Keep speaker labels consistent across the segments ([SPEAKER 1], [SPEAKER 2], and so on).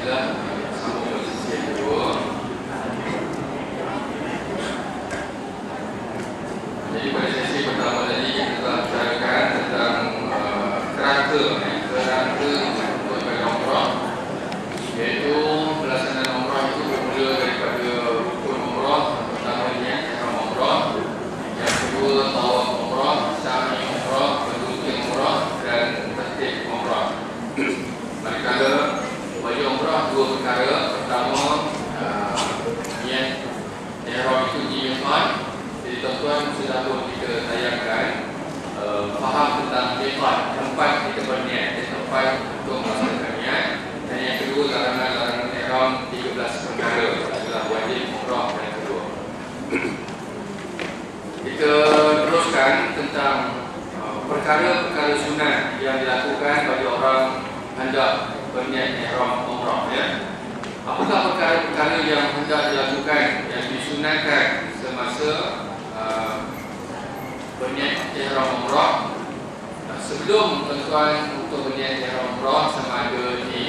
[SPEAKER 1] Alhamdulillah, sambung sesi yang kedua. Jadi pada sesi pertama tadi kita telah bicarakan tentang kerangka untuk ibadah umrah, iaitu pelaksanaan umrah itu bermula daripada rukun umrah, pertamanya ihram umrah, yang kedua tawaf umrah, sa'i umrah, berrutin umrah dan tertib umrah. Manakala bagi umrah dua perkara. Pertama, niat ihram itu di miqat. Jadi tuan-tuan sudah pun kita tayangkan faham tentang miqat, tempat kita berniat, tempat untuk melaksanakan niat. Dan yang kedua, larangan-larangan ihram 13 perkara adalah wajib umrah yang kedua. Kita teruskan tentang perkara-perkara sunat yang dilakukan bagi orang hendak berniat ihram umrah, ya. Apakah perkara-perkara yang hendak dilakukan, yang disunatkan semasa berniat ihram umrah? Sebelum tuan-tuan untuk berniat ihram umrah, sama ada di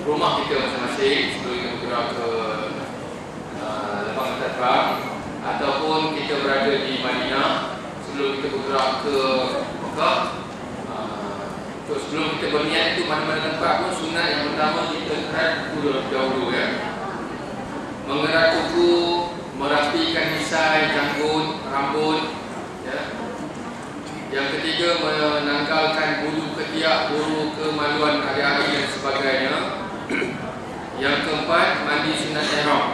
[SPEAKER 1] rumah kita masing-masing sebelum kita bergerak ke lapangan terbang, ataupun kita berada di Madinah sebelum kita bergerak ke Mekah. Sebelum kita berniat itu mana-mana tempat pun, sunat yang pertama kita kerat kuku dahulu, ya. Mengerat kuku, merapikan hisai, janggut, rambut, ya. Yang ketiga, menanggalkan bulu ketiak, bulu kemaluan hari-hari dan sebagainya. Yang keempat, mandi sunat ihram.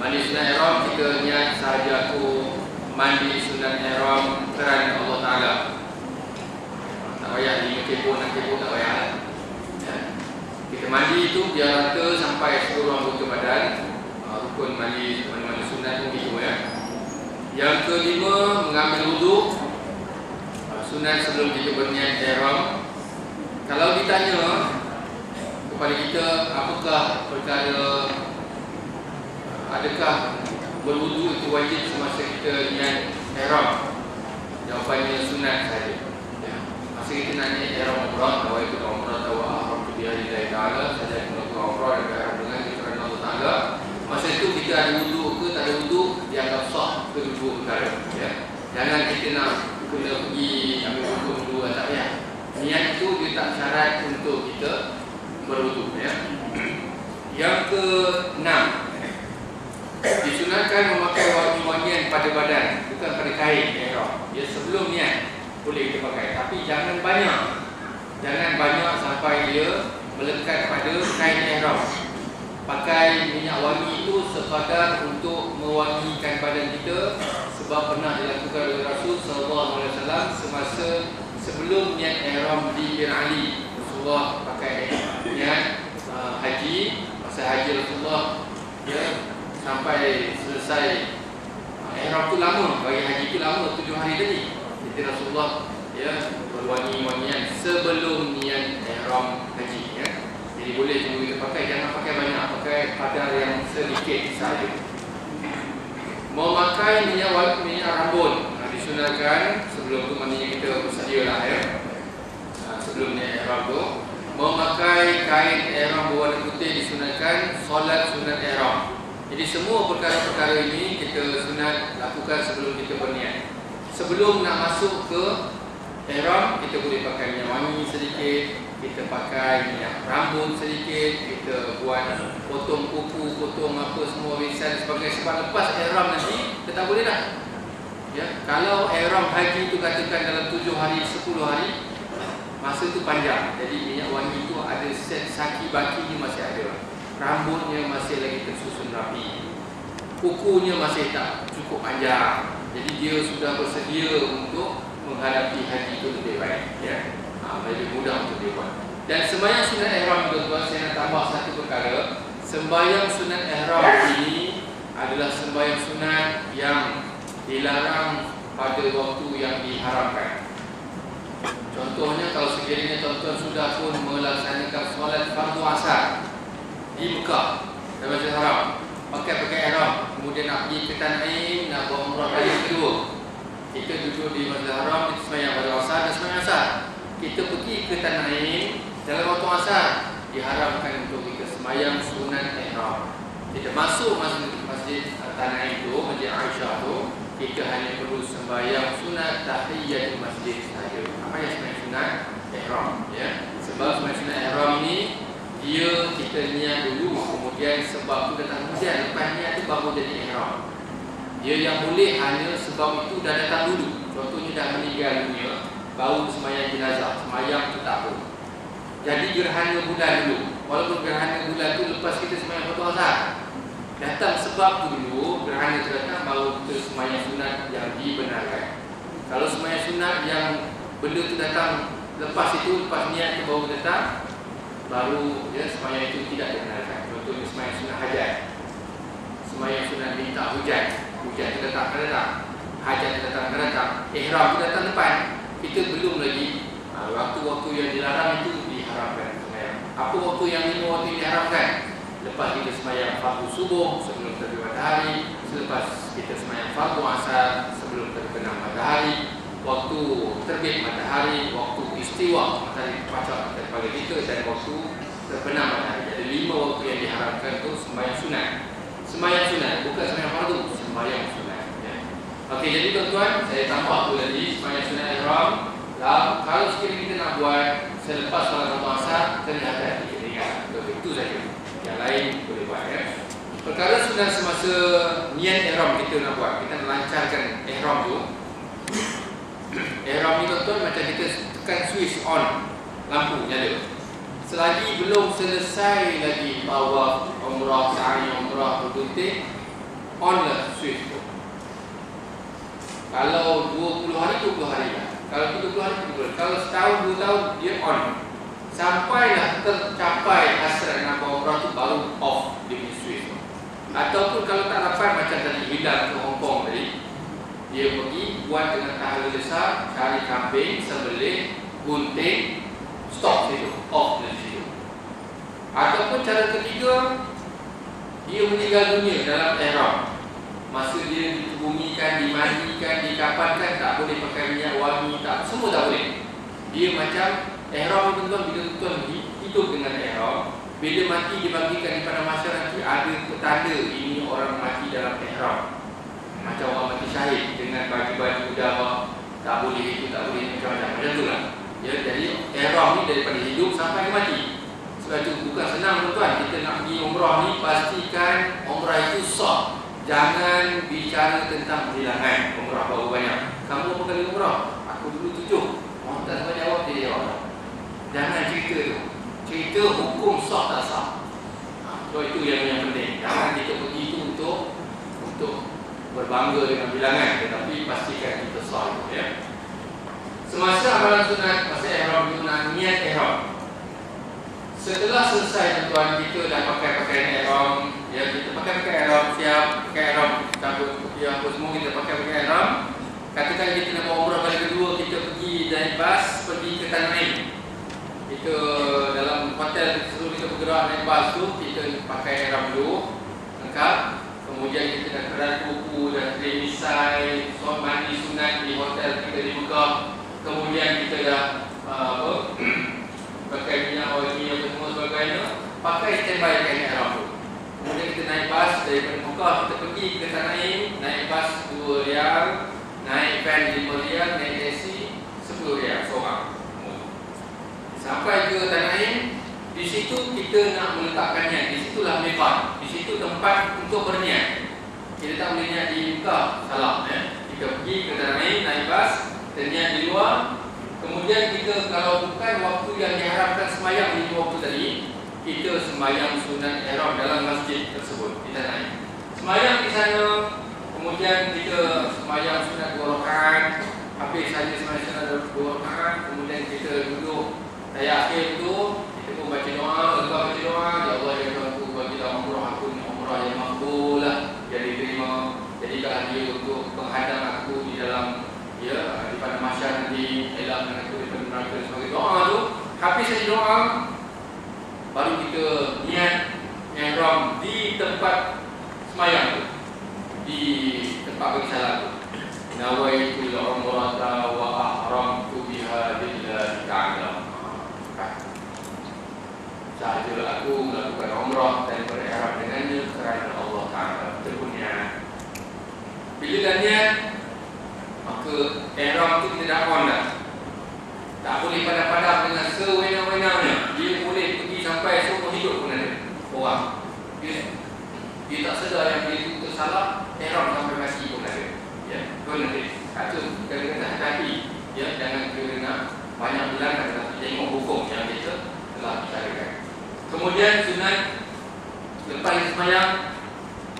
[SPEAKER 1] Mandi sunat ihram, kita niat sahaja aku mandi sunat ihram kerana Allah Ta'ala. Tak payah di kebun, tak payah, ya. Kita mandi itu biar rata sampai seluruh anggota badan. Rukun mandi sunat itu, ya. Yang kelima, mengambil wuduk. Sunat sebelum kita berniat ihram. Kalau ditanya kepada kita apakah perkara, adakah berwuduk itu wajib semasa kita niat ihram? Jawapannya sunat saja. Masa kita nak niat ihram umrah, bahawa itu umrah tawa ahram biharillah ta'ala, saja kita melakukan umrah dan ihram dengan kerana Allah Ta'ala. Masa itu kita ada wuduk ke tak ada wuduk, dianggap sah kedua perkara, ya. Jangan kita nak kena pergi ambil wuduk dulu, tak payah. Niat itu dia tak syarat untuk kita berwuduk, ya. Yang ke-6, disunatkan memakai wangi-wangian pada badan, bukan pada kain ihram. Ya, sebelum niat boleh kita pakai, tapi jangan banyak. Jangan banyak sampai dia melekat pada kain ihram. Pakai minyak wangi itu sekadar untuk mewangikan badan kita, sebab pernah dilakukan oleh Rasul SAW semasa sebelum niat ihram di Bir Ali. Rasulullah pakai niat haji, masa haji Rasulullah, ya, sampai selesai ihram tu lama, bagi haji tu lama, 7 hari tadi. Jadi Rasulullah, ya, berwangi-wangian sebelum niat ihram haji, ya. Jadi boleh juga kita pakai, jangan pakai banyak, pakai kadar yang sedikit saja. Memakai minyak rambut, disunatkan sebelum tu mandinya kita bersedialah, ya. Sebelum niat ihram tu, memakai kain ihram berwarna putih disunatkan, solat sunat ihram. Jadi semua perkara-perkara ini kita sunat lakukan sebelum kita berniat. Sebelum nak masuk ke ihram, kita boleh pakai minyak wangi sedikit, kita pakai minyak rambut sedikit, kita buat potong kuku, potong apa semua risan sebagai sebab lepas ihram nanti kita tak boleh dah. Ya, kalau ihram haji itu katakan dalam 7 hari, 10 hari, masa itu panjang. Jadi minyak wangi itu ada set saki bakinya masih ada. Rambutnya masih lagi tersusun rapi. Kukunya masih tak cukup panjang. Jadi dia sudah bersedia untuk menghadapi haji itu lebih baik, ya. Lebih mudah untuk dia buat. Dan sembahyang sunat ihram, tuan-tuan, saya nak tambah satu perkara. Sembahyang sunat ihram ini adalah sembahyang sunat yang dilarang pada waktu yang diharamkan. Contohnya, kalau sekiranya tuan-tuan sudah pun melaksanakan solat fardu asar di Mekah dan Masjidil Haram, pakai ihram, kemudian nak pergi ke Tan'im, nak buat umrah kali kedua, kita duduk di Masjidil Haram, kita sembahyang pada asar dan sembahyang asar. Kita pergi ke Tan'im dalam waktu asar, diharamkan untuk sembahyang sunat ihram. Kita masuk masjid Tanah itu, Masjid Aisyah tu, kita hanya perlu sembahyang sunat tahiyatul masjid saja. Apa yang sembahyang sunat ihram, ya. Sebab sembahyang sunat ihram ni dia kita niat dulu, kemudian sebab tu datang hujan, lepas niat tu baru jadi ihram. Dia yang boleh hanya sebab itu dah datang dulu. Contohnya dah meninggal dunia, baru sembahyang jenazah, sembahyang tu tak apa. Jadi gerhana bulan dulu. Walaupun gerhana bulan tu lepas kita sembahyang fardu asar, datang sebab tu dulu, gerhana tu datang, baru kita sembahyang sunat yang dibenarkan. Kalau sembahyang sunat yang benda tu datang lepas itu, lepas niat tu baru datang, baru ya sembahyang itu tidak dibenarkan. Contohnya sembahyang sunat hajat, sembahyang sunat minta hujan, hujan tu datang akan datang, hajat tu datang akan datang, ihram tu datang depan, kita belum lagi waktu-waktu yang dilarang itu diharamkan sembahyang. Apa waktu yang 5 waktu yang diharamkan? Lepas kita sembahyang fardu subuh sebelum terbit matahari, selepas kita sembahyang fardu asar sebelum terbenam matahari, waktu terbit matahari, waktu istiwa matahari terpacak daripada kita, dan waktu terbenam matahari. Ada 5 waktu yang diharamkan tu sembahyang sunat. Sembahyang sunat, bukan sembahyang fardu, sembahyang sunat, ya. Okey, jadi tuan-tuan, saya tambah tu tadi sembahyang sunat ihram. Kalau sekiranya kita nak buat selepas solat fardu asar, kena hati-hati, kita ingat itu saja. Yang lain boleh buat, ya. Perkara sunat semasa niat ihram kita nak buat, kita nak lancarkan ihram tu. Ihram ni tuan-tuan macam kita tekan switch on, lampu nyala. Selagi belum selesai lagi tawaf, umrah, sa'i, umrah, bergunting, on lah switch tu. Kalau 20 hari, 20 hari lah. Kalau 30 hari, 30 hari. Kalau setahun, 2 tahun, dia on. Sampailah tercapai hasrat nak buat umrah tu, baru off dia punya switch tu. Ataupun kalau tak dapat, macam tadi hilang ke Hong Kong tadi, dia pergi buat dengan tahala besar, cari kambing, sembelih, gunting, stop situ, off dari situ. Ataupun cara ketiga, dia meninggal dunia dalam ihram. Masa dia ditubumikan, dimandikan, dikapankan, tak boleh pakai minyak wangi, tak, semua tak boleh. Dia macam ihram ni tuan-tuan, bila tuan hidup dengan ihram, bila mati dibagikan di padang mahsyar nanti ada petanda ini orang mati dalam ihram. Macam orang mati syahid dengan baju-baju udara, tak boleh itu, tak boleh macam-macam. Macam tu lah. Ya, jadi ihram ni daripada hidup sampai mati. Sebab itu bukan senang tuan-tuan. Kita nak pergi umrah ni, pastikan umrah itu sah. Jangan bicara tentang kehilangan umrah baru banyak. Kamu apa kali umrah? Aku dulu 7. Orang tak sempat jawab, dia jawab. Jangan cerita tu. Cerita hukum sah tak sah. So itu yang penting. Jangan kita pergi itu untuk berbangga dengan bilangan, tetapi pastikan kita sah itu, ya. Semasa amalan sunat masa ihram itu nak niat ihram. Setelah selesai tuan, kita dah pakai pakaian ihram, ya, kita pakai ihram, siap pakai ihram, cabut ya apa semua, kita pakai ihram. Katakan kita nak buat umrah kali kedua, kita pergi naik bas pergi ke Tanah Air. Kita dalam hotel sebelum kita bergerak naik bas tu, kita pakai ihram dulu lengkap. Kemudian kita dah keran buku, dah misai, mandi sunat di hotel kita di Mekah. Kemudian kita dah pakai minyak wangi apa semua sebagainya, pakai standby kain ihram tu. Kemudian kita naik bas daripada Mekah, kita pergi ke Tanah Air, naik bas 2 rial, naik van 5 rial, naik taksi 10 rial seorang. Sampai ke Tanah Air, di situ kita nak meletakkan niat. Di situlah miqat. Di situ tempat untuk berniat. Kita tak boleh niat di Mekah, salah, ya. Kita pergi ke Tanah Air, naik bas, terniat di luar. Kemudian kita kalau bukan waktu yang diharapkan sembahyang di waktu tadi, kita sembahyang sunat ihram dalam masjid tersebut di Tanah Air. Sembahyang di sana, kemudian kita sembahyang sunat 2 rakaat, habis saja sembahyang sunat 2 rakaat, kemudian kita duduk ayat akhir tu, kita pun baca doa, lepas baca doa, ya Allah ya Tuhanku, bagilah umrah aku ni umrah yang makbul lah, yang diterima. Jadikanlah dia untuk menghadang aku di dalam, ya, di padang mahsyar nanti, elakkan aku daripada neraka sebagai doa tu. Habis saja doa, baru kita niat ihram di tempat sembahyang tu, di tempat bagi salat tu. Nawaitul umrata wa ahramtu biha lillahi ta'ala. sahaja aku melakukan umrah dan berihram dengannya kerana Allah Ta'ala berniat. Bila dah niat, maka ihram tu kita dah on dah. Tak boleh padam-padam dengan sewenang-wenangnya. Dia boleh pergi sampai seumur hidup pun ada orang. Dia tak sedar yang dia itu tersalah, ihram sampai mati pun ada. Ya, tuan nanti. Itu kadang-kadang hati-hati. Ya, jangan kena banyak bulan tapi tengok hukum yang kita telah bicarakan. Kemudian sunat lepas sembahyang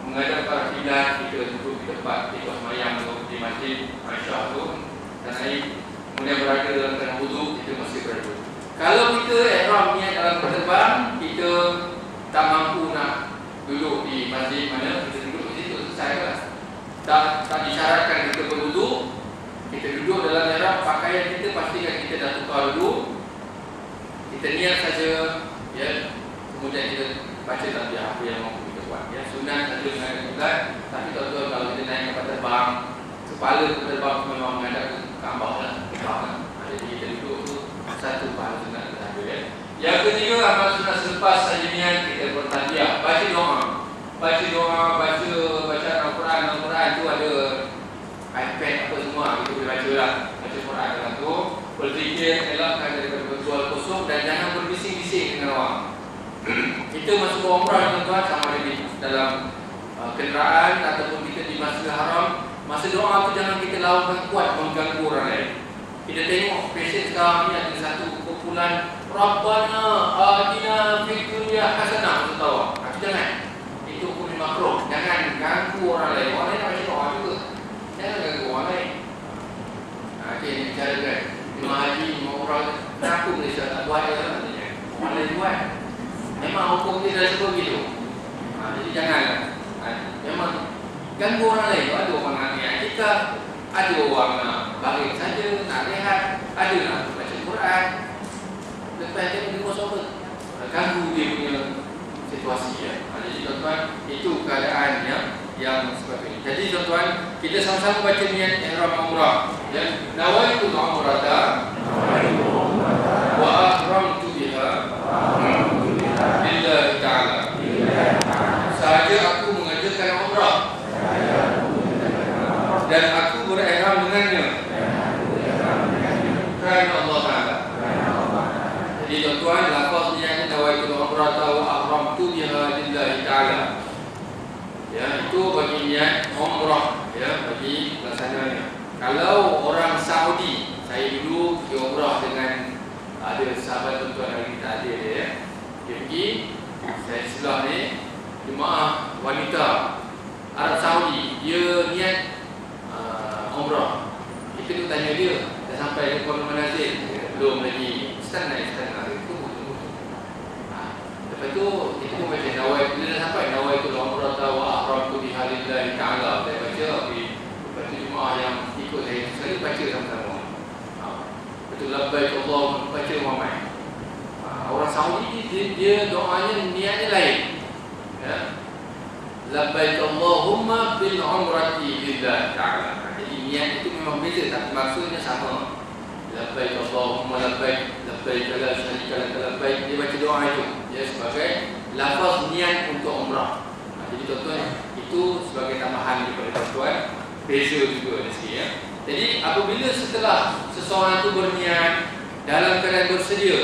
[SPEAKER 1] menghadap para kiblat, kita duduk di tempat kita sembahyang di masjid Aisyah tu dan air, kemudian berada dalam keadaan wuduk, kita masih berada. Kalau kita ihram niat dalam berterbang, kita tak mampu nak duduk di masjid mana, kita duduk di situ selesai. Tak disyaratkan kita berwuduk. Kita duduk dalam ihram, pakaian kita pastikan kita dah tukar dulu. Kita niat saja, ya. Kemudian kita baca takbir apa yang mampu kita buat. Ya, sunat satu menghadap kiblat, tapi tuan-tuan kalau kita naik kapal terbang, kepala terbang memang menghadap ke Kaabah lah. Jadi kita duduk tu satu pahala sunat sahaja. Ya. Yang ketiga, amal sunat selepas saja niat kita bertakbir, baca doa. Baca doa, baca Al-Quran tu ada iPad apa semua, kita boleh baca lah. Baca Quran dalam tu, berzikir, elakkan daripada berjual kosong dan jangan berbising-bising dengan orang. Kita masuk umrah tuan-tuan, sama ada dalam kenderaan ataupun kita di Masjidil Haram, masa doa tu jangan kita lawan kuat mengganggu orang lain. Kita tengok pasien sekarang ni ada satu kumpulan Rabbana atina fid dunya hasanah, kita tahu. Tapi jangan, itu hukum makruh. Jangan ganggu orang lain. Orang lain nak baca doa juga, jangan ganggu orang lain. Okay, ni bicara kan jemaah haji, jemaah umrah, kenapa Malaysia tak buat ya? Orang lain buat. Memang hukum dia dah sebut begitu. Jadi janganlah. Memang ganggu orang lain. Ada orang nak niat iktikaf, ada orang nak baring saja, nak rehat, ada nak baca Quran. Lepas dia pergi apa? Ganggu dia punya situasi ya. Jadi tuan-tuan, itu keadaan yang seperti ini. Jadi tuan-tuan, kita sama-sama baca niat ihram umrah. Ya, nawaitul umrata wa ahramtu biha lillahi ta'ala. Sahaja aku mengerjakan umrah dan aku berihram dengannya kerana Allah Ta'ala. Jadi tuan-tuan, lafaz niat nawaitul umrata wa ahramtu biha lillahi ta'ala. Ya, itu bagi niat umrah, ya, bagi pelaksananya. Kalau orang Saudi, saya dulu pergi umrah dengan ada sahabat tuan-tuan hari kita ada ya. Dia pergi, saya sebelah ni jemaah wanita Arab Saudi, dia niat umrah. Kita tu tanya dia, dah sampai ke Kuala Manazil? Belum lagi. Istana itu. Lepas tu kita pun baca nawai, bila dah sampai nawai tu umrah wa ahramtu biha lillahi ta'ala. Saya baca, lepas tu jemaah yang ikut saya sekali baca sama-sama. Betul, labbaik Allahumma, baca ramai. Orang Saudi dia doanya niatnya lain. Ya. Labbaik Allahumma bil umrati lillahi ta'ala. Jadi niat itu memang beza tapi maksudnya sama. Labbaik Allahumma labbaik, labbaik la syarika lak labbaik. Dia baca doa itu ya sebagai lafaz niat untuk umrah. Jadi tuan-tuan, itu sebagai tambahan daripada tuan-tuan, beza juga di sini ya. Jadi apabila setelah seseorang itu berniat dalam keadaan bersedia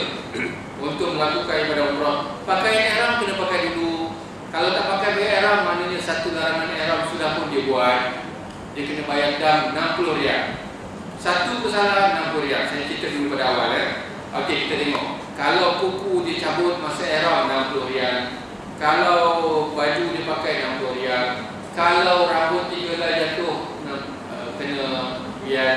[SPEAKER 1] untuk melakukan ibadah umrah, pakaian ihram kena pakai dulu. Kalau tak pakai ihram, maknanya satu larangan ihram sudah pun dia buat. Dia kena bayar dam 60 riyal. Satu kesalahan 60 riyal. Saya cerita dulu pada awal ya. Okey, kita tengok. Kalau kuku dia cabut masa ihram 60 riyal. Kalau baju dia pakai 60 riyal. Kalau rambut dia lah jatuh kena riyal.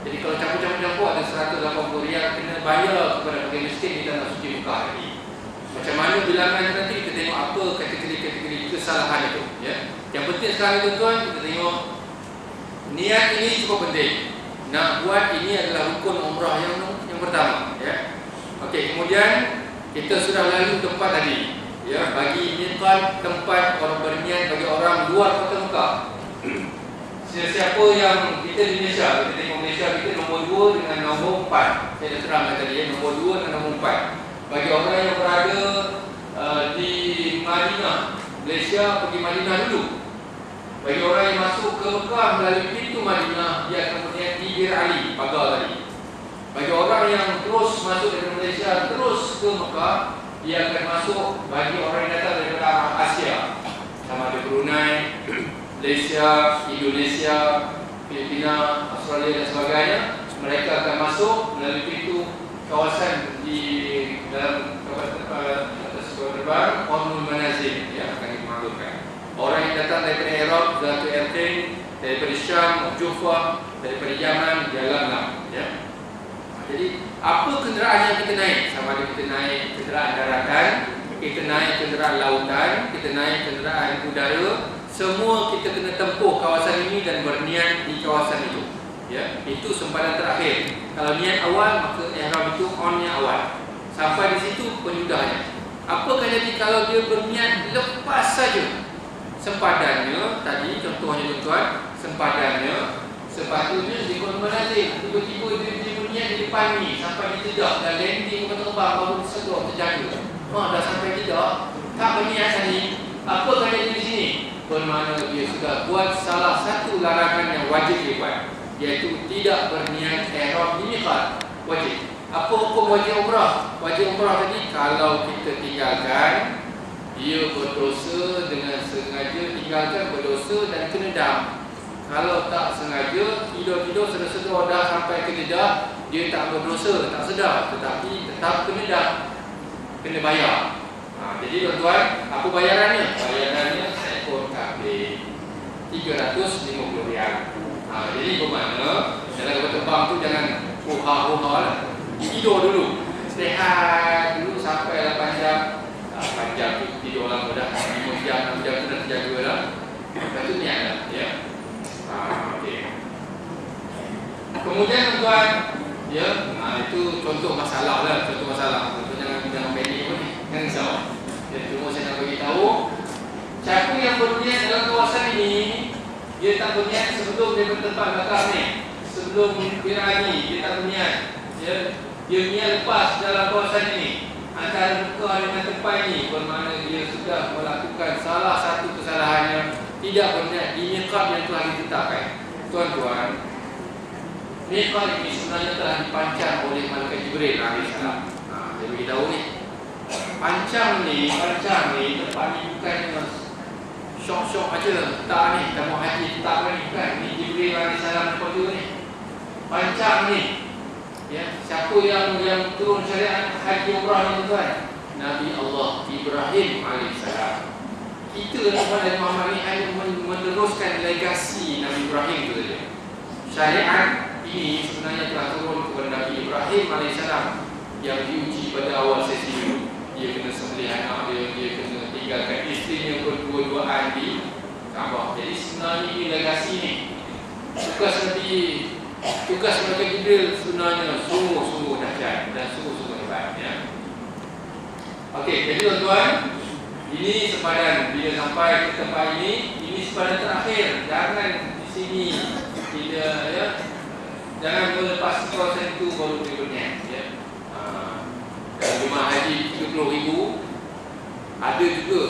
[SPEAKER 1] Jadi kalau campur-campur ada 180 riyal, kena bayar kepada pegawai miskin di tanah suci Mekah lagi. Macam mana bilangan nanti kita tengok apa kategori-kategori kesalahan itu ya. Yang penting sekarang tuan-tuan, kita tengok niat ini cukup penting. Nak buat ini adalah rukun umrah yang pertama ya. Okey, kemudian kita sudah lalu tempat tadi ya, bagi miqat tempat orang berniat bagi orang luar kota Mekah. Siapa yang kita di Malaysia, kita tengok Malaysia kita nombor 2 dengan nombor 4. Saya dah terangkan tadi ya, nombor 2 dan nombor 4. Bagi orang yang berada Malaysia pergi Madinah dulu. Bagi orang yang masuk ke Mekah melalui pintu Madinah, dia akan melihat bibir Ali, pagar tadi. Bagi orang yang terus masuk dari Malaysia terus ke Mekah, dia akan masuk. Bagi orang yang datang daripada Asia, sama ada Brunei, Malaysia, Indonesia, Filipina, Australia dan sebagainya, mereka akan masuk melalui pintu kawasan di dalam sebuah terbang Qamul Manazil yang akan dimaklumkan. Orang yang datang daripada Iraq, Zatul Ertin, daripada Syam, Jufah, daripada Yaman, jalanlah. Ya. Jadi apa kenderaan yang kita naik? Sama ada kita naik kenderaan daratan, kita naik kenderaan lautan, kita naik kenderaan udara, semua kita kena tempuh kawasan ini dan berniat di kawasan itu. Ya, itu sempadan terakhir. Kalau niat awal, maka ihram itu onnya awal. Sampai di situ penyudahnya. Apa akan jadi kalau dia berniat lepas saja? Sempadannya tadi contohnya tuan, sempadannya sepatutnya di Qamul Manazil, tiba-tiba dia berniat di depan ni sampai di tidak dan landing ke terbang baru tersedot terjaga. Dah sampai tidak, tak berniat tadi. Apa akan jadi di sini? Bermakna dia sudah buat salah satu larangan yang wajib dibuat, iaitu tidak berniat ihram di miqat. Wajib. Apa hukum wajib umrah? Wajib umrah tadi kalau kita tinggalkan, dia berdosa dengan sengaja tinggalkan, berdosa dan kena dam. Kalau tak sengaja, tidur-tidur sedar-sedar dah sampai ke Jeddah, dia tak berdosa, tak sedar, tetapi tetap kena dam, kena bayar. Jadi tuan-tuan, apa bayarannya? Bayarannya seekor kambing, RM350. Jadi bermakna dalam kapal terbang tu jangan huha-huha lah. Tidur dulu, sehat dulu sampai 8 jam. 8 jam tu tidur lama dah, 5 jam, 6 jam tu dah terjaga lah. Lepas tu niat lah, ya. Okay. Kemudian tuan, ya, itu contoh masalah lah, contoh masalah. Contoh jangan pendek pun ni, jangan risau. Ya, cuma saya nak bagi tahu, siapa yang berniat dalam kawasan ini, dia tak berniat sebelum dia bertempat belakang ni, sebelum berani, dia tak berniat. Ya, dia niat lepas dalam kawasan ini. Antara Mekah dengan tempat ini, bermakna dia sudah melakukan salah satu kesalahannya, tidak berniat di miqat yang telah ditetapkan. Tuan-tuan, miqat ini sebenarnya telah dipancang oleh Malaikat Jibril AS. Saya beritahu ni, pancang ni tempat ni bukan syok-syok aja. Tak ni, kita mau haji tak ni, bukan. Ni Jibril AS kota ni. Pancang ni. Ya, siapa yang turun syariat haji umrah ni tuan? Nabi Allah Ibrahim AS. Kita Nabi Muhammad ni hanya meneruskan legasi Nabi Ibrahim tu saja. Syariat ini sebenarnya telah turun kepada Nabi Ibrahim AS yang diuji pada awal sesi dulu. Dia kena sembelih anak dia kena tinggalkan isterinya berdua-duaan di Kaabah. Jadi sebenarnya ini legasi ni. Tugas Malaikat Jibril sebenarnya sungguh-sungguh dahsyat dan sungguh-sungguh hebat, ya. Okey, jadi tuan-tuan, ini sempadan bila sampai ke tempat ini sempadan terakhir. Jangan di sini tidak, ya. Jangan melepas kawasan itu baru berniat, ya. Jemaah haji 30,000, ada juga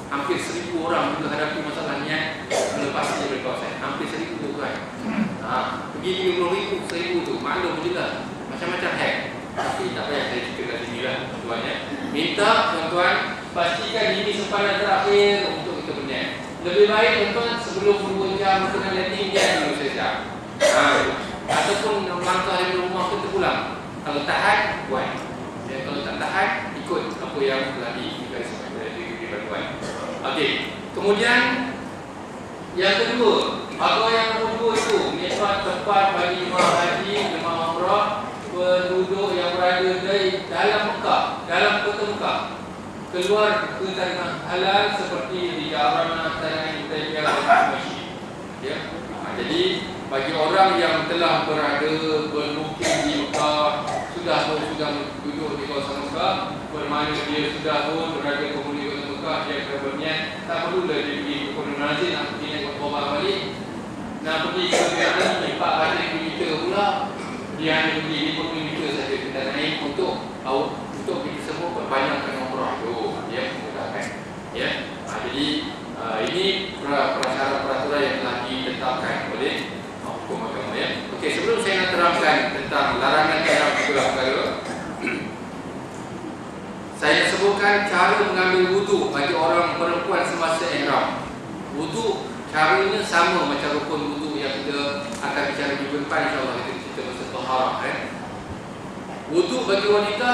[SPEAKER 1] hampir 1,000 orang juga hadapi masalah niat melepas dari kawasan. Hampir 1,000 tu tuan. Pergi 30,000, 1,000 tu maklum je lah, macam-macam hack. Tapi tak payah saya cerita kat sini lah tuan, ya. Minta tuan-tuan pastikan ini sempadan terakhir untuk kita berniat. Lebih baik tuan-tuan sebelum 2 jam kena landing dia dulu saya. Ataupun langkah dari rumah kita pulang. Kalau tahan, buat. Ya, kalau tak tahan, ikut apa yang telah dibantuan. Okey. Kemudian yang kedua, apa yang kedua itu miqat tempat bagi jemaah haji, jemaah umrah, penduduk yang berada di dalam Mekah, dalam kota Mekah, keluar ke tanah halal seperti di Arafah, tanah Hudaybiyah dan Masjid. Ya. Jadi bagi orang yang telah berada bermukim di Mekah, sudah duduk di kawasan Mekah, bermakna dia sudah berada penghuni kota Mekah, dia akan berniat, tak perlulah dia pergi ke Qamul Manazil nak pergi naik Qamul balik, nak pergi ke Qamul 400 km pula, dia hanya pergi 50 km saja kita naik untuk kita semua perbanyakkan umrah tu, ya, memudahkan, ya. Jadi Saya sebutkan cara mengambil wudu bagi orang perempuan semasa ihram. Wudu caranya sama macam rukun wudu yang kita akan bicara di depan, insya-Allah kita masa taharah. Wudu bagi wanita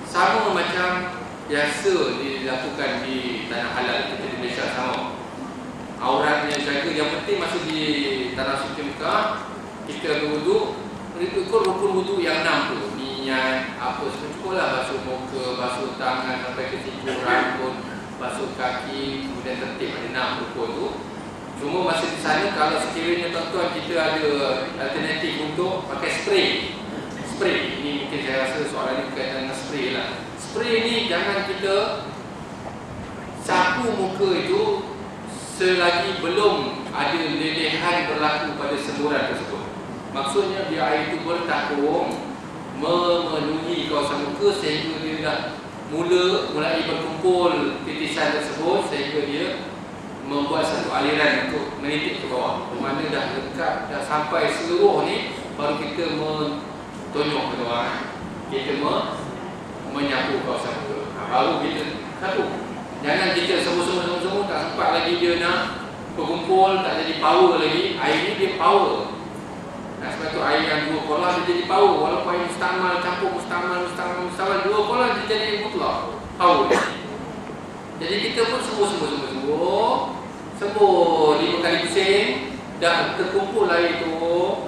[SPEAKER 1] sama macam biasa dilakukan di tanah halal kita di Malaysia, sama. Auratnya jaga, yang penting masuk di tanah suci Mekah, kita berwudu, ikut rukun wudu yang 6 tu. Niat apa semua cukup lah, basuh muka, basuh tangan sampai ke siku rambut, basuh kaki, kemudian tertib, ada 6 rukun tu. Cuma masa di sana, kalau sekiranya tuan-tuan kita ada alternatif untuk pakai spray, ini mungkin saya rasa soalan ini berkaitan dengan spray lah. Spray ni jangan kita sapu muka itu selagi belum ada lelehan berlaku pada semburan tersebut. Maksudnya biar air itu bertakung memenuhi kawasan muka sehingga dia dah mulai berkumpul titisan tersebut, sehingga dia membuat satu aliran untuk menitik ke bawah. Bermakna dah dekat, dah sampai seluruh ni, baru kita mentonjok ke bawah, kita menyapu kawasan muka. Baru kita satu. Jangan kita semua tak sempat lagi dia nak berkumpul, tak jadi power lagi. Air ni dia power. Nah, sebab tu air yang 2 kolam dia jadi power. Walaupun air mustamal campur mustamal 2 kolam dia jadi mutlak power. Jadi kita pun sembuh 5 kali pusing, dah terkumpul air tu,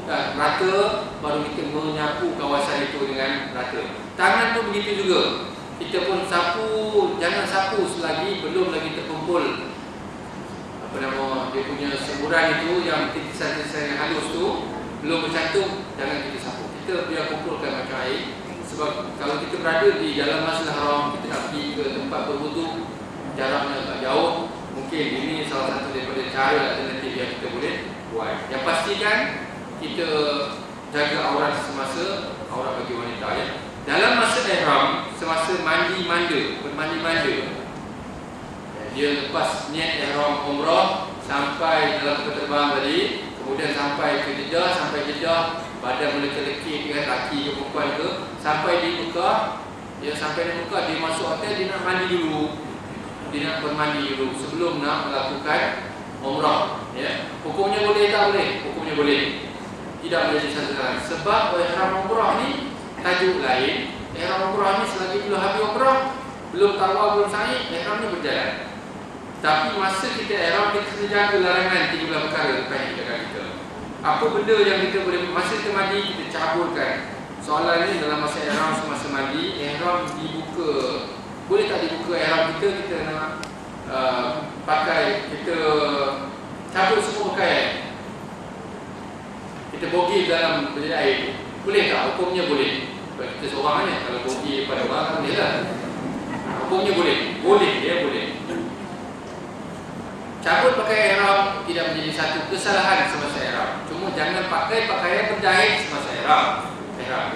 [SPEAKER 1] dah rata, baru kita menyapu kawasan itu dengan rata. Tangan tu begitu juga. Kita pun sapu, jangan sapu selagi belum lagi terkumpul dia punya semburan itu, yang titisan-titisan yang halus tu belum bercantum, jangan kita sapu. Kita biar kumpulkan macam air. Sebab kalau kita berada di dalam Masjidil Haram, kita nak pergi ke tempat berwudu, jaraknya agak jauh, mungkin ini salah satu daripada cara alternatif yang kita boleh buat. Yang pastikan kita jaga aurat semasa aurat bagi wanita, ya. Dalam masa ihram, semasa bermandi-manda, dia lepas niat ihram umrah sampai dalam kapal terbang tadi, kemudian sampai ke Jeddah, badan mula kelekit dengan laki ke perempuan ke, sampai di Mekah, dia masuk hotel, dia nak mandi dulu, dia nak bermandi dulu sebelum nak melakukan umrah, ya. Hukumnya boleh tak boleh? Hukumnya boleh. Tidak boleh disatukan. Sebab ihram umrah ni tajuk lain. Ihram umrah ni selagi belum habis umrah, belum tawaf, belum sa'i, ihram ni berjalan. Tapi masa kita ihram, kita kena jaga larangan 13 perkara tentang kita. Apa benda yang kita boleh, masa kita mandi, kita caburkan. Soalan ni dalam masa ihram, semasa mandi, ihram dibuka. Boleh tak dibuka ihram kita nak pakai, kita cabut semua pakaian, kita bogey dalam bilik air tu. Boleh tak? Hukumnya boleh. Sebab kita seorang aja, kalau bogey pada orang kan boleh lah. Hukumnya boleh. Boleh. Cabut pakai ihram tidak menjadi satu kesalahan semasa ihram. Cuma jangan pakai pakaian berjahit semasa ihram.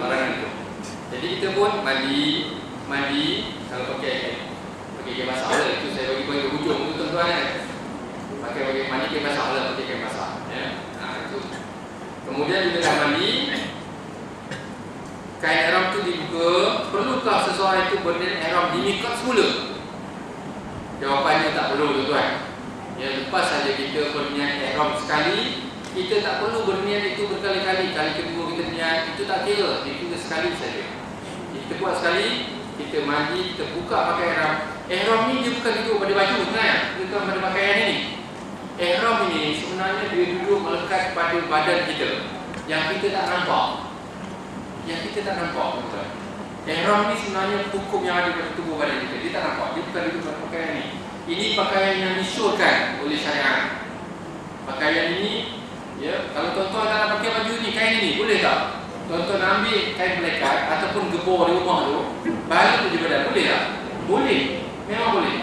[SPEAKER 1] Larangan itu. Jadi kita pun mandi kalau pakai kain basah lah. Itu saya bagi ke hujung tu tuan-tuan, kan. Pakai mandi kain basah lah, pakai kain basah, ya. Itu. Kemudian bila dah mandi, kain ihram tu dibuka. Perlukah seseorang itu berniat ihram di mikot semula? Jawapannya tak perlu, tuan-tuan. Ya, lepas saja kita berniat ihram sekali, kita tak perlu berniat itu berkali-kali. Kali kedua kita niat, itu tak kira, kita sekali saja. Kita buat sekali, kita mandi, kita buka pakai ihram. Ihram ni dia bukan duduk pada baju, sebenarnya. Bukan pada pakaian ini. Ihram ini sebenarnya dia duduk melekat pada badan kita, yang kita tak nampak. Tuan-tuan. Ihram ni sebenarnya hukum yang ada pada tubuh badan kita. Dia tak nampak, dia bukan duduk pada pakaian ini. Ini pakaian yang disyorkan oleh syariat. Pakaian ini, ya, kalau tuan-tuan tak nak pakai baju ni, kain ini, boleh tak? Tuan-tuan ambil kain pelekat ataupun gebor di rumah tu, balik tu di badan, boleh tak? Boleh, memang boleh.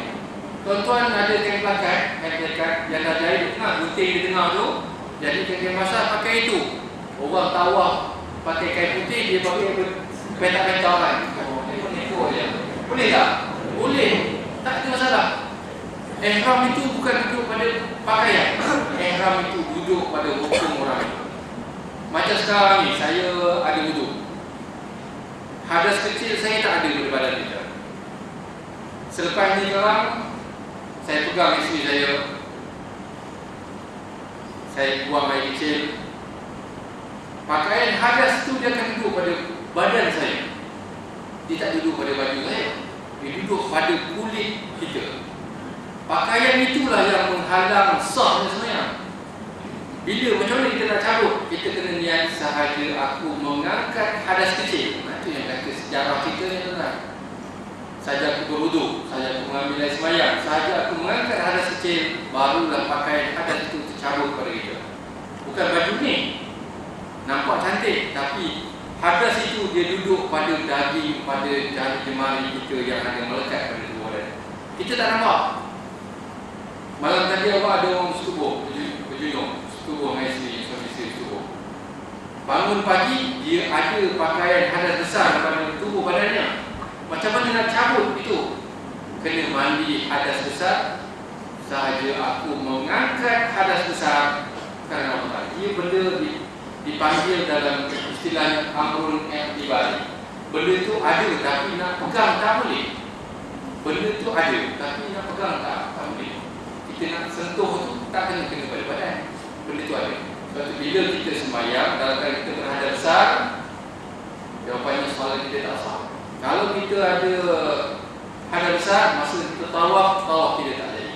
[SPEAKER 1] Tuan-tuan ada kain pelekat yang dah jahit, gunting di tengah tu, jadi kain basah pakai itu. Orang tawaf pakai kain putih, dia pakai petak-petak kan. Ekor je. Boleh tak? Boleh. Tak ada masalah. Ihram itu bukan duduk pada pakaian. Ihram itu duduk pada hukum orang. Macam sekarang ni, saya ada wudu. Hadas kecil saya tak ada pada badan kita. Selepas ni orang, saya pegang isteri saya buang air kecil. Pakaian hadas tu dia akan duduk pada badan saya. Dia tak duduk pada baju saya. Dia duduk pada kulit kita. Pakaian itulah yang menghalang sahnya sebenarnya. Bila macam mana kita nak cabut? Kita kena niat sahaja aku mengangkat hadas kecil. Itu yang kata sejarah kita ni tuan. Sahaja aku berwuduk, sahaja aku mengambil air sembahyang, sahaja aku mengangkat hadas kecil, barulah pakaian hadas itu tercabut pada kita. Bukan baju ni nampak cantik, tapi hadas itu dia duduk pada daging, pada jari jemari kita yang ada melekat pada tubuh badan. Kita tak nampak. Malam tadi awak ada orang bersetubuh, berjunuk, setubuh dengan suami isteri setubuh. Bangun pagi, dia ada pakaian hadas besar pada tubuh badannya. Macam mana nak cabut itu? Kena mandi hadas besar. Sahaja aku mengangkat hadas besar. Kerana apa? Dia benda dipanggil dalam istilah amrun i'tibari. Benda itu ada tapi nak pegang tak boleh. Benda itu ada tapi nak pegang tak boleh. Kita nak sentuh tu tak kena pada badan. Benda itu ada. Sebab tu bila kita sembahyang, dalam keadaan kita berhadap besar, jawapannya soalan kita tak sah. Kalau kita ada hadap besar, masa kita tawaf kita tak jadi.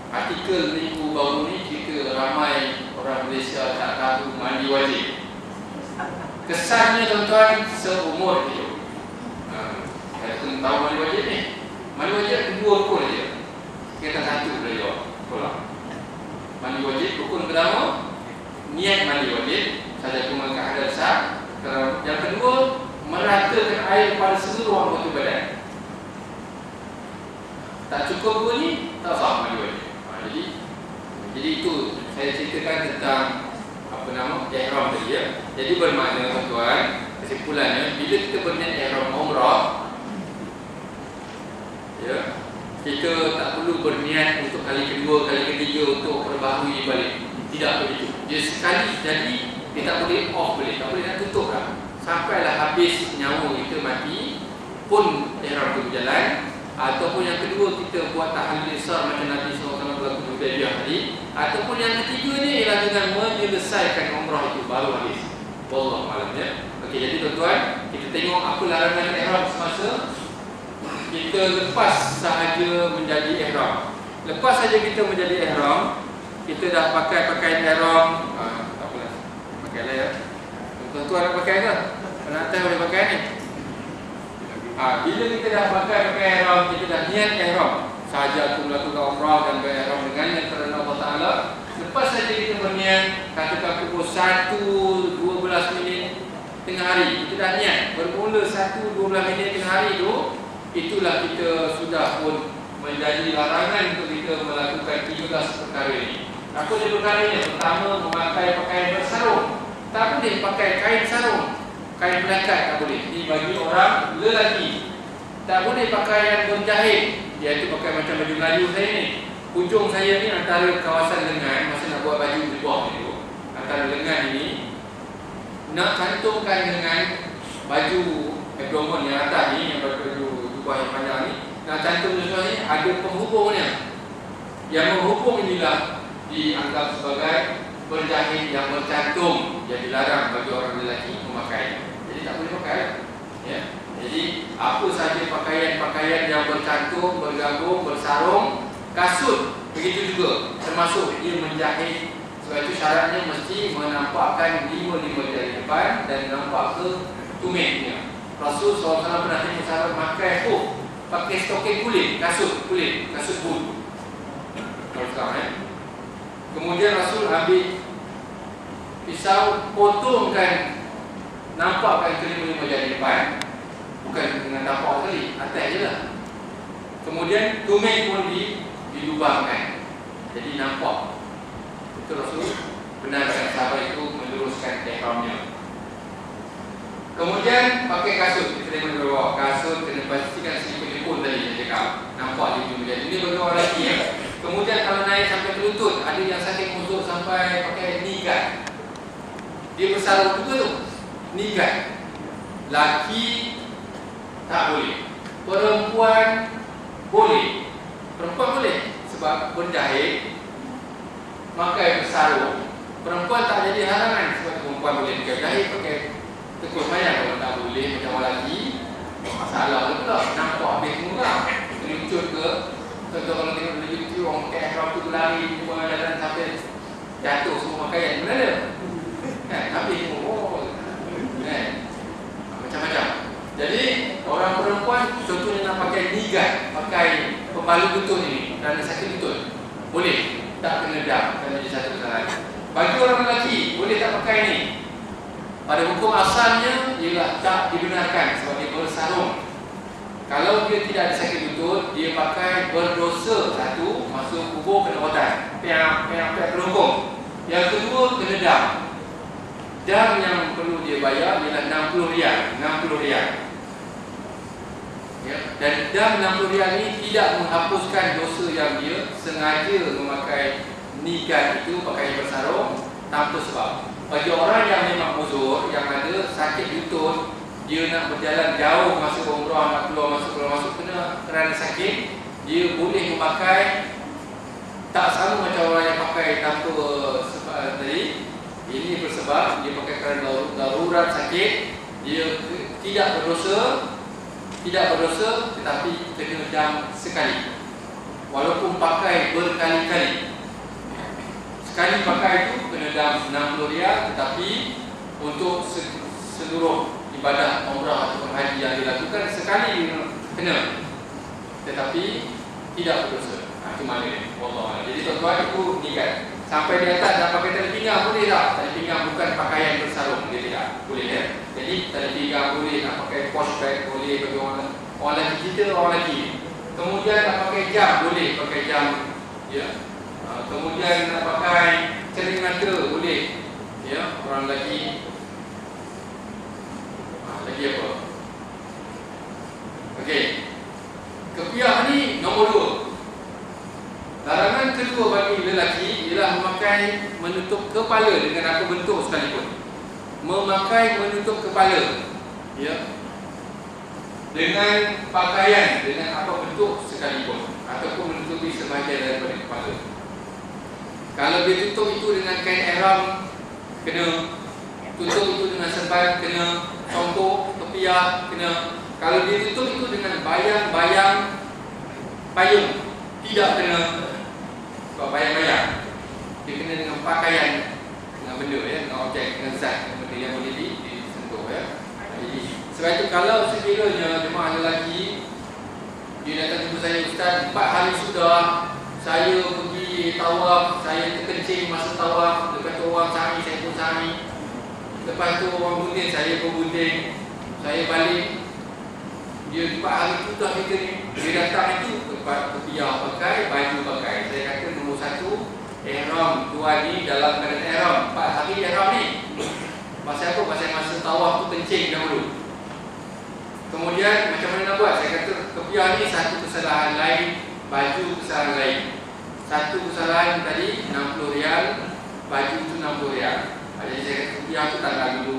[SPEAKER 1] Artikel minggu baru ni, kita ramai orang Malaysia tak tahu mandi wajib. Kesannya tuan-tuan, seumur hidup. Kita tahu mandi wajib ni. Mandi wajib 2 rukun saja. Kita satu boleh jawab. Tolong. Mandi wajib, rukun pertama, niat mandi wajib. Saja cuma ke hadap besar. Yang kedua, meratakan air pada seluruh anggota badan. Tak cukup pun ni, tak sah mandi wajib. Jadi itu saya ceritakan tentang ihram tadi ya. Jadi bermakna tuan-tuan, kesimpulannya bila kita berniat ihram umrah, ya, kita tak perlu berniat untuk kali kedua, kali ketiga untuk perbaharui balik. Tidak begitu. Dia sekali jadi, dia tak boleh off balik, tak boleh nak tutup dah. Sampailah habis nyawa kita mati pun ihram itu berjalan. Ataupun yang kedua kita buat tahlil israr macam Nabi SAW berlaku di Hudaybiyah tadi. Ataupun yang ketiga ni ialah dengan menyelesaikan umrah itu baru habis. Wallahu a'lam ya. Okey, jadi tuan-tuan, kita tengok apa larangan ihram semasa kita lepas sahaja menjadi ihram. Lepas saja kita menjadi ihram, kita dah pakai pakaian ihram, tak apalah. Pakailah ya. Tuan-tuan nak pakai ke? Pengantin boleh pakai ni. Bila kita dah pakai ihram, kita dah niat ihram. Sahaja aku melakukan umrah dan berihram dengannya kerana Allah Ta'ala. Lepas saja kita berniat, katakan pukul 1:12 minit tengah hari, kita dah niat. Bermula 1:12 minit tengah hari itu, itulah kita sudah pun menjadi larangan untuk kita melakukan 13 perkara ini. Apa dia perkara ini? Pertama, memakai pakaian bersarung. Tak boleh pakai kain sarung, kain pelakat tak boleh. Ini bagi orang lelaki. Tak boleh pakaian berjahit, iaitu pakai macam baju Melayu saya ni. Hujung saya ni antara kawasan lengan, masa nak buat baju di bawah itu, antara lengan ini nak cantumkan dengan baju abdomen yang atas ni, yang baju jubah yang panjang ni, nak cantum sesuatu ni ada penghubungnya. Yang menghubung inilah dianggap sebagai berjahit yang bercantum, yang dilarang bagi orang lelaki memakai. Jadi tak boleh pakai ya. Jadi apa saja pakaian-pakaian yang bercantum, bergabung, bersarung, kasut begitu juga, termasuk dia menjahit. Sebab itu syaratnya mesti menampakkan 5 jari depan dan nampak ke tumitnya. Rasul SAW pernah tengok sahabat pakai pakai stocking kulit, kasut kulit, kasut bulu. Kalau sekarang kemudian Rasul ambil pisau, potongkan, nampakkan kelima-lima jari depan. Bukan dengan tapak sekali, atas je lah. Kemudian tumit pun dilubangkan, jadi nampak. Itu Rasul benarkan sahabat itu meneruskan ihramnya. Kemudian pakai kasut. Kita tengok di bawah, kasut kena pastikan seliput-liput tadi saya cakap, nampak dia punya. Ini bagi orang lelaki ya. Kemudian kalau naik sampai ke lutut, ada yang sakit lutut sampai pakai knee guard. Dia bersarung juga tu, knee guard. Laki tak boleh. Perempuan Boleh. Perempuan boleh sebab berjahit, pakai bersarung. Perempuan tak jadi halangan sebab perempuan boleh pakai jahit, pakai tekuk mayang. Kalau tak boleh macam orang lelaki, masalah pula. Nampak habis murah. Lucut ke? Contoh kalau tengok di YouTube orang pakai ihram tu berlari di bawah jalan sampai jatuh semua pakaian. Benar tak? Kan? Habis semua. Kan? Macam-macam. Jadi orang perempuan contohnya nak pakai nigat, pakai pembalut lutut ni kerana sakit lutut, boleh tak kena dam dan jadi satu kesalahan. Bagi orang lelaki boleh tak pakai ni? Pada hukum asalnya ialah tak dibenarkan sebab dia bersarung. Kalau dia tidak ada sakit lutut, dia pakai berdosa. Satu, masuk kubur kena rotan, piak kelungkung. Yang kedua, kena dam. Dam yang perlu dia bayar ialah RM60. Ya, dan dam RM60 ini tidak menghapuskan dosa yang dia sengaja memakai nigat itu, pakai bersarung tanpa sebab. Bagi orang yang memang uzur, yang ada sakit lutut, dia nak berjalan jauh masuk umrah, nak keluar masuk kena kerana sakit, dia boleh memakai. Tak sama macam orang yang pakai tanpa sebab tadi. Ini bersebab dia pakai kerana darurat sakit, dia tidak berdosa tetapi kena dam sekali. Walaupun pakai berkali-kali. Sekali pakai itu kena dam RM60, tetapi untuk seluruh ibadah umrah atau haji yang dilakukan sekali kena, tetapi tidak berdosa. Itu maknanya. Wallah. Jadi tuan-tuan itu niat. Sampai di atas dah pakai tali pinggang boleh tak? Tali pinggang bukan pakaian bersarung, dia tidak. Boleh ya. Jadi tali pinggang boleh, nak pakai posh bag boleh bagi orang lelaki kita, orang lelaki. Kemudian nak pakai jam boleh, pakai jam ya. Kemudian nak pakai cermin mata boleh. Ya, orang lelaki. Lagi apa? Okey. Kepiah ni nombor 2. Larangan kedua bagi lelaki ialah memakai menutup kepala dengan apa bentuk sekalipun. Memakai menutup kepala, ya, dengan pakaian dengan apa bentuk sekalipun, ataupun menutupi sebahagian daripada kepala. Kalau dia tutup itu dengan kain ihram, kena. Tutup itu dengan serban, kena. Contoh kepiah, kena. Kalau dia tutup itu dengan bayang-bayang payung, tidak kena. Sebab bayang-bayang dia kena dengan pakaian, dengan benda ya, dengan objek, dengan zat, dengan benda yang boleh disentuh ya. Jadi sebab itu kalau sekiranya jemaah lelaki dia datang jumpa saya, Ustaz, 4 hari sudah saya pergi tawaf, saya terkencing masa tawaf, lepas tu orang sami, saya pun sami, lepas tu orang bunting, saya pun bunting, saya balik. Dia 4 hari sudah kita ni, dia datang itu tempat kepiah pakai, baju pakai. Saya kata nombor 1, ihram tuan ni dalam keadaan ihram, 4 hari ihram ni. Pasal apa? Pasal masa tawaf tu kencing dahulu. Kemudian macam mana nak buat? Saya kata kepiah ni satu kesalahan lain, baju kesalahan lain. Satu kesalahan tadi RM60, baju tu RM60. Jadi saya kata kepiah tu tak nak dulu.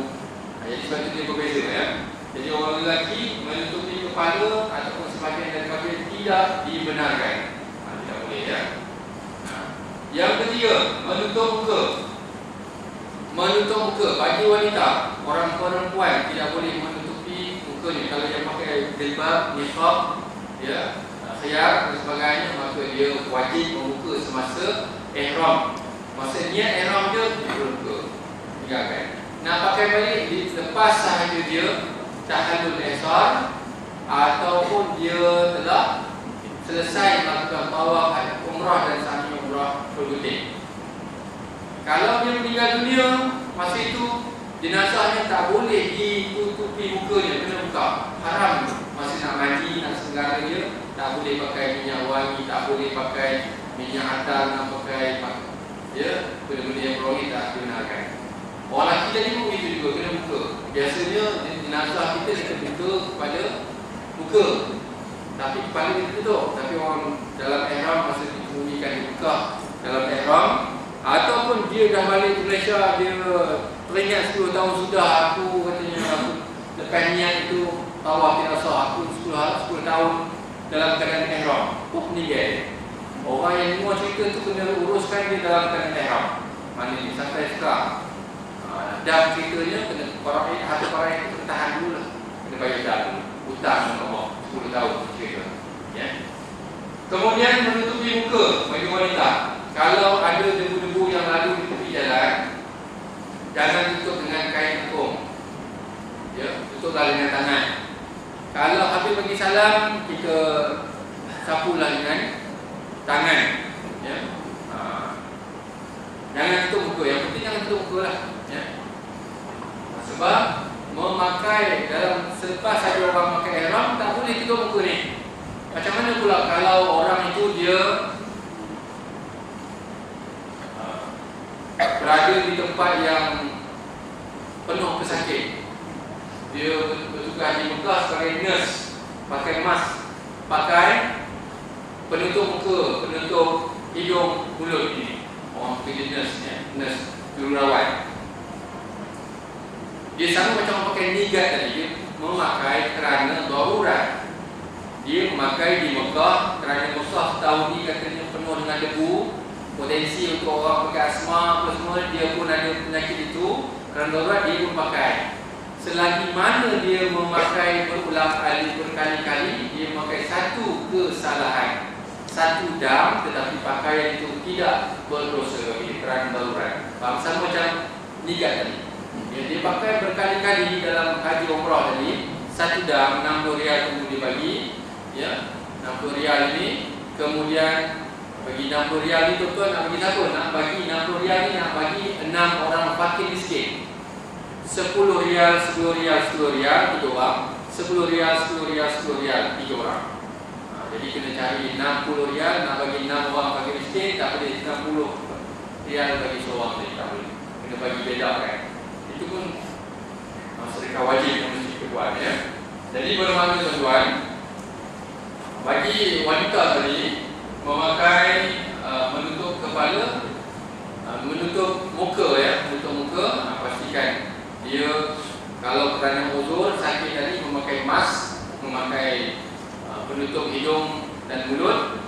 [SPEAKER 1] Jadi sebab tu dia berbeza ya. Jadi orang lelaki menutupi kepala ataupun sebahagian daripada tidak dibenarkan. Tidak boleh ya. Yang ketiga, menutup muka. Menutup muka bagi wanita, orang perempuan tidak boleh menutupi mukanya. Kalau yang pakai jilbab, niqab, ya, khiyar dan sebagainya, maka dia wajib membuka semasa ihram. Masa niat ihram dia buka. Tinggalkan. Nak pakai balik lepas sahaja dia tahallul ihsan ataupun dia telah selesai melakukan tawaf umrah dan sami umrah bergunting. Kalau dia meninggal dunia, masa itu jenazahnya tak boleh ditutupi mukanya, kena buka. Haram masa nak mandi, nak segala dia, tak boleh pakai minyak wangi, tak boleh pakai minyak atar, nak pakai ya, benda-benda yang berwangi tak dibenarkan. Orang lelaki tadi pun itu juga, kena buka. Biasanya jenazah kita kena buka kepada muka, tapi kepala kita tutup. Tapi orang dalam ihram masa dikemudikan dibuka dalam ihram, ataupun dia dah balik ke Malaysia, dia teringat 10 tahun sudah aku katanya aku lepas niat itu tawaf tidak sah, aku 10 tahun dalam keadaan ihram. meninggal. Orang yang dengar cerita tu kena uruskan dia dalam keadaan ihram. Maknanya sampai sekarang dam ceritanya kena harta orang itu kena tahan dulu lah. Kena bayar dam dulu. Hutang dengan Allah 10 tahun cerita. Ya. Kemudian menutupi muka bagi wanita. Kalau ada debu-debu yang lalu di tepi jalan, jangan tutup dengan kain kekung. Ya, tutuplah dengan tangan. Kalau habis bagi salam, kita sapulah dengan tangan. Ya. Jangan tutup muka. Yang penting jangan tutup muka lah. Ya. Sebab memakai dalam selepas ada orang memakai ihram, tak boleh tutup muka ni. Macam mana pula kalau orang itu dia berada di tempat yang penuh pesakit. Dia bertugas di Mekah sebagai nurse, pakai mask, pakai penutup muka, penutup hidung, mulut ini. Orang pergi nurse, ya, nurse jururawat. Dia sama macam pakai nigat tadi. Dia memakai kerana darurat. Dia memakai di Mekah kerana Mekah tahun ni katanya penuh dengan debu, potensi untuk orang pakai asma apa semua. Dia pun ada penyakit itu, kerana darurat dia pun pakai. Selagi mana dia memakai berulang kali, berkali-kali, dia memakai satu kesalahan, satu dam, tetapi pakaian itu tidak berdosa bagi kerana darurat. Faham? Sama macam nigat tadi. Dia pakai berkali-kali dalam haji umrah tadi, satu dam 60 riyal tunggu dia bagi. Ya, 60 riyal ini, kemudian bagi 60 riyal ni tuan-tuan nak bagi siapa? Nak bagi 60 riyal ni nak bagi 6 orang fakir miskin. 10 riyal, 10 riyal, 10 riyal 3 orang, 10 riyal, 10 riyal, 10 riyal 3 orang. Jadi kena cari 60 riyal nak bagi 6 orang fakir miskin, tak boleh 60 riyal bagi seorang tadi, tak boleh. Kena bagi beda kan. Itu pun sedekah wajib yang mesti kita buat, ya. Jadi bermakna tuan-tuan, bagi wanita tadi memakai menutup kepala, menutup muka, ya, menutup muka, pastikan dia kalau kerana uzur sakit tadi memakai mask, memakai penutup hidung dan mulut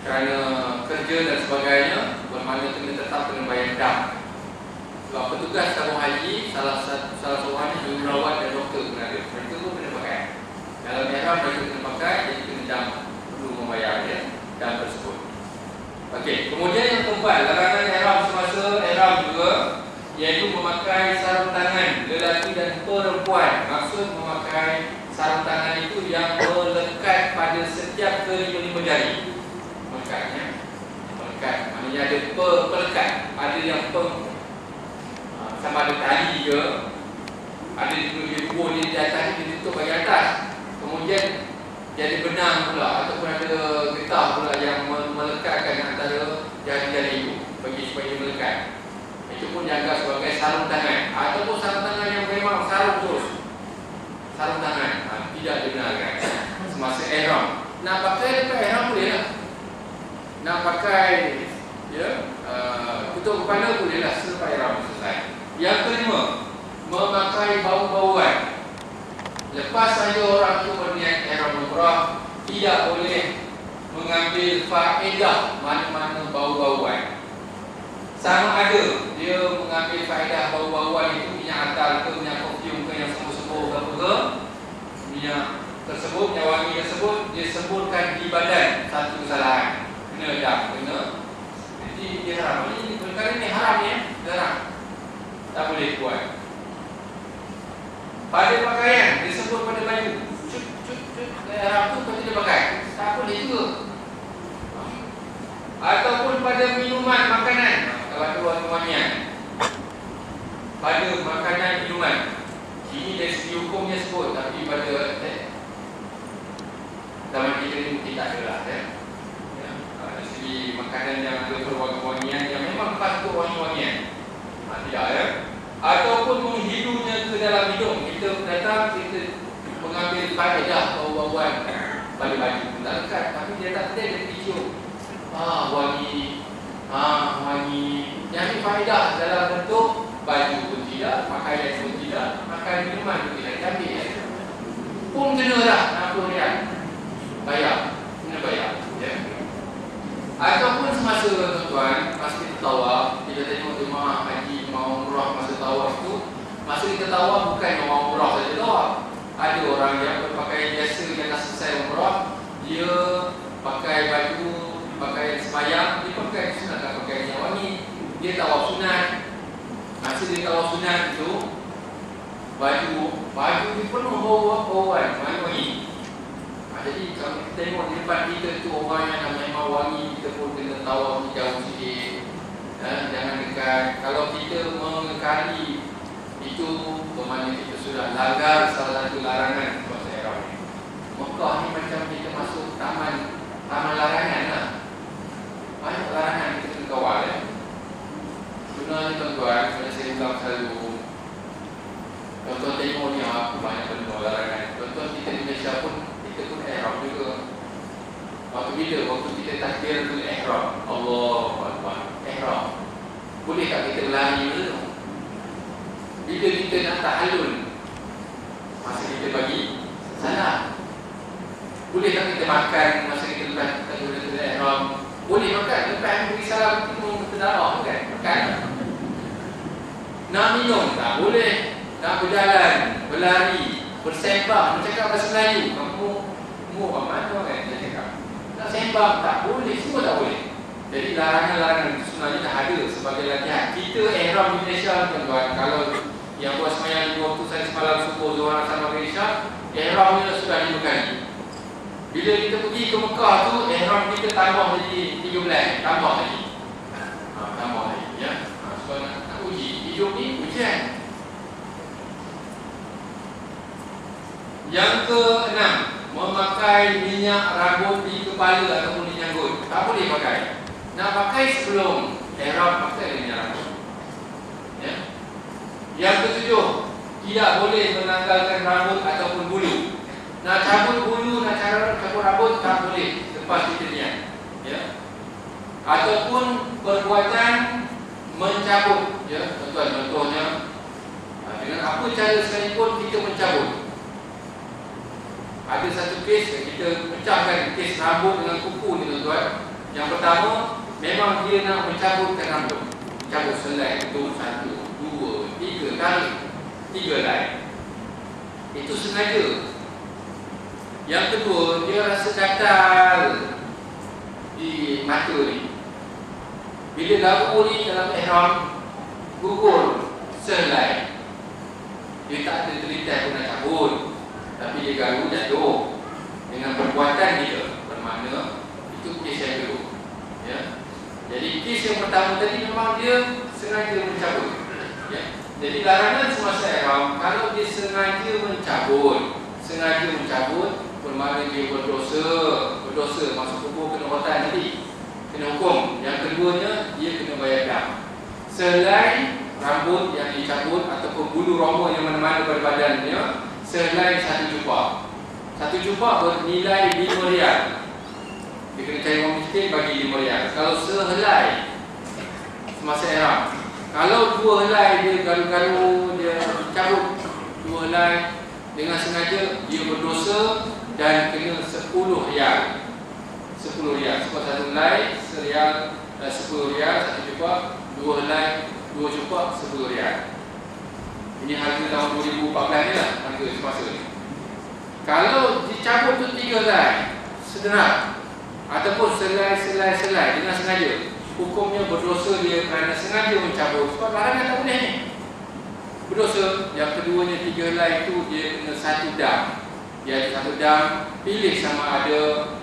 [SPEAKER 1] kerana kerja dan sebagainya, bermakna kena tetap kena bayar dam. Sebab petugas tabung haji salah seorang jururawat dan doktor pun ada. Mereka pun kena pakai. Dalam ihram mereka kena pakai, jadi kena dam, perlu membayar, ya, dam tersebut. Okey, kemudian yang keempat, larangan ihram semasa ihram juga, iaitu memakai sarung tangan lelaki dan perempuan. Maksud memakai sarung tangan itu yang melekat pada setiap kelima-lima jari. Melekatnya, melekat, maknanya ada pelekat, ada yang sama ada tali ke, ada dia buah dia di atas, dia tutup bagian atas. Kemudian dia ada benang pula, ataupun ada getah pula yang melekatkan antara jari-jari itu bagi supaya dia melekat. Itu pun dianggap sebagai sarung tangan, ataupun sarung tangan yang memang sarung terus. Sarung tangan tidak dibenarkan semasa ihram. Nak pakai dekat ihram boleh lah. Nak pakai, ya, tutup kepala boleh lah selepas ihram selesai. Yang kelima, memakai bau-bauan. Lepas saja orang itu berniat ihram umrah, tidak boleh mengambil faedah mana-mana bau-bauan. Sama ada dia mengambil faedah bau-bauan itu minyak atar ke, minyak perfume ke, yang sembuh-sembuh ke, minyak tersebut, minyak wangi tersebut dia semburkan di badan, satu kesalahan. Kena dam, kena. Jadi dia haram. Ini perkara ni haram, ya, haram. Tak boleh buat. Pada pakaian, dia sebut pada baju, haram tu pasti dia pakai. Tak boleh juga. Ataupun pada minuman, makanan. Kalau ada wangi-wangian pada makanan, minuman. Ini dari segi hukumnya sebut, tapi pada zaman kita ni mungkin tak ada lah, ya. Dari segi makanan yang ada perwangi-wangian, yang memang khas untuk wangi-wangian, tidak, ya. Ataupun menghidunya ke dalam hidung. Kita datang, kita mengambil faedah bau-bauan pada baju, tak lekat, tapi dia tak ada, dia hijau. Wangi, wangi. Yang ini faedah dalam bentuk baju pun tidak, pakaian pun tidak, makan minuman pun tidak. Ambil, ya. Pun kena lah 60 riyal. Bayar, kena bayar, ya. kita tawaf bukan orang umrah saja tawaf. Ada orang yang berpakaian biasa yang dah selesai umrah, dia pakai baju pakaian sembahyang, dia pakai sunat pakaian yang wangi, dia tawaf sunat. Masa dia tawaf sunat itu, baju dia penuh bau-bauan wangi. Jadi kalau kita tengok di depan kita tu orang yang memang wangi, kita pun kena tawaf jauh sikit. Jangan dekat. Kalau kita mengekali itu, bermakna kita sudah langgar salah satu larangan puasa ihram. Mekah ni macam kita masuk taman larangan lah. Banyak larangan kita kena kawal. Sebenarnya tuan-tuan, saya ulang selalu, tuan-tuan tengok ni aku banyak benda larangan. Tuan-tuan kita di Malaysia pun, kita pun ihram juga. Waktu kita takbiratul ihram, Allahu Akbar, ihram. Boleh tak kita berlari dulu? Bila kita nak tahallul, masa kita bagi salam. Boleh tak kita makan masa kita lepas takbiratul ihram? Boleh makan, lepas bagi salam kita pun berdarah kan? Makan. Nak minum tak boleh. Nak berjalan, berlari, bersembang, bercakap bahasa Melayu. Kamu mana kan dia cakap? Nak sembang tak boleh, semua tak boleh. Jadi larangan-larangan itu sebenarnya dah ada sebagai latihan. Kita ihram di Malaysia tuan-tuan, kalau yang buat semayang 2 waktu saya semalam subuh, zuhur, asar, maghrib, isyak, ihramnya sudah 5 kali. Bila kita pergi ke Mekah tu, ihram kita tambah jadi 13, tambah lagi. Tambah lagi ya. Sebab nak uji, hidup ni ujian. Yang ke-6, memakai minyak rambut di kepala ataupun di janggut. Tak boleh pakai. Nak pakai sebelum ihram, pakai minyak rambut. Ya. Yang ke-7, tidak boleh menanggalkan rambut ataupun bulu. Nak cabut bulu, nak cabut rambut, tak boleh lepas kita niat. Ya. Ataupun perbuatan mencabut. Ya, tuan-tuan, contohnya dengan apa cara sekalipun kita mencabut. Ada satu kes yang kita pecahkan kes rambut dengan kuku ni tuan-tuan. Yang pertama, memang dia nak mencabutkan rambut. Cabut selai itu 1, 2, 3 kali. 3 lai. Itu sengaja. Yang kedua, dia rasa gatal di mata ni. Bila garu ni dalam ihram, gugur selai. Dia tak ada terlintas pun nak cabut, tapi dia garu jatuh dengan perbuatan dia. Bermakna itu kes yang kedua. Ya. Jadi kes yang pertama tadi memang dia sengaja mencabut. Ya. Jadi larangan semasa ihram, kalau dia sengaja mencabut, bermakna dia berdosa masuk kubur, kena khotan nanti, kena hukum. Yang keduanya, dia kena bayar dam. Selain rambut yang dicabut ataupun bulu roma yang mana-mana pada badannya, selain 1 jubah. 1 jubah bernilai 5 riyal. Dia kena cari orang miskin bagi 5 riyal. Kalau sehelai semasa ihram. Kalau 2 helai dia garu-garu, dia cabut 2 helai dengan sengaja, dia berdosa dan kena 10 riyal. 10 riyal. Sebab 1 helai serial 10 riyal, 1 jubah, 2 helai 2 jubah, 10 riyal. Ini harga tahun 2014 ni lah, harga semasa ni. Kalau dicabut tu 3 helai sedenap ataupun selai dengan sengaja, hukumnya berdosa dia kerana sengaja mencabut. Sebab larangan tak boleh ni, berdosa. Yang keduanya 3 helai itu dia kena 1 dam. Dia ada 1 dam. Pilih sama ada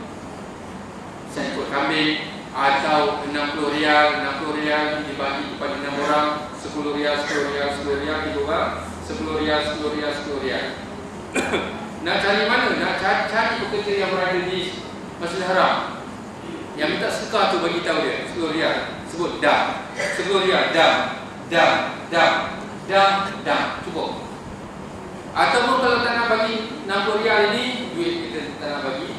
[SPEAKER 1] seekor kambing atau 60 riyal. 60 riyal dibagi kepada 6 orang, 10 riyal 10 riyal 10 riyal 3 orang, 10 riyal 10 riyal 10 riyal. Nak cari mana? Nak cari pekerja yang berada di Masjidil Haram. Yang minta sedekah tu bagi tahu dia 10 riyal. Sebut dam. 10 riyal dam. Cukup. Ataupun kalau tak nak bagi 60 riyal ini, duit kita tak nak bagi.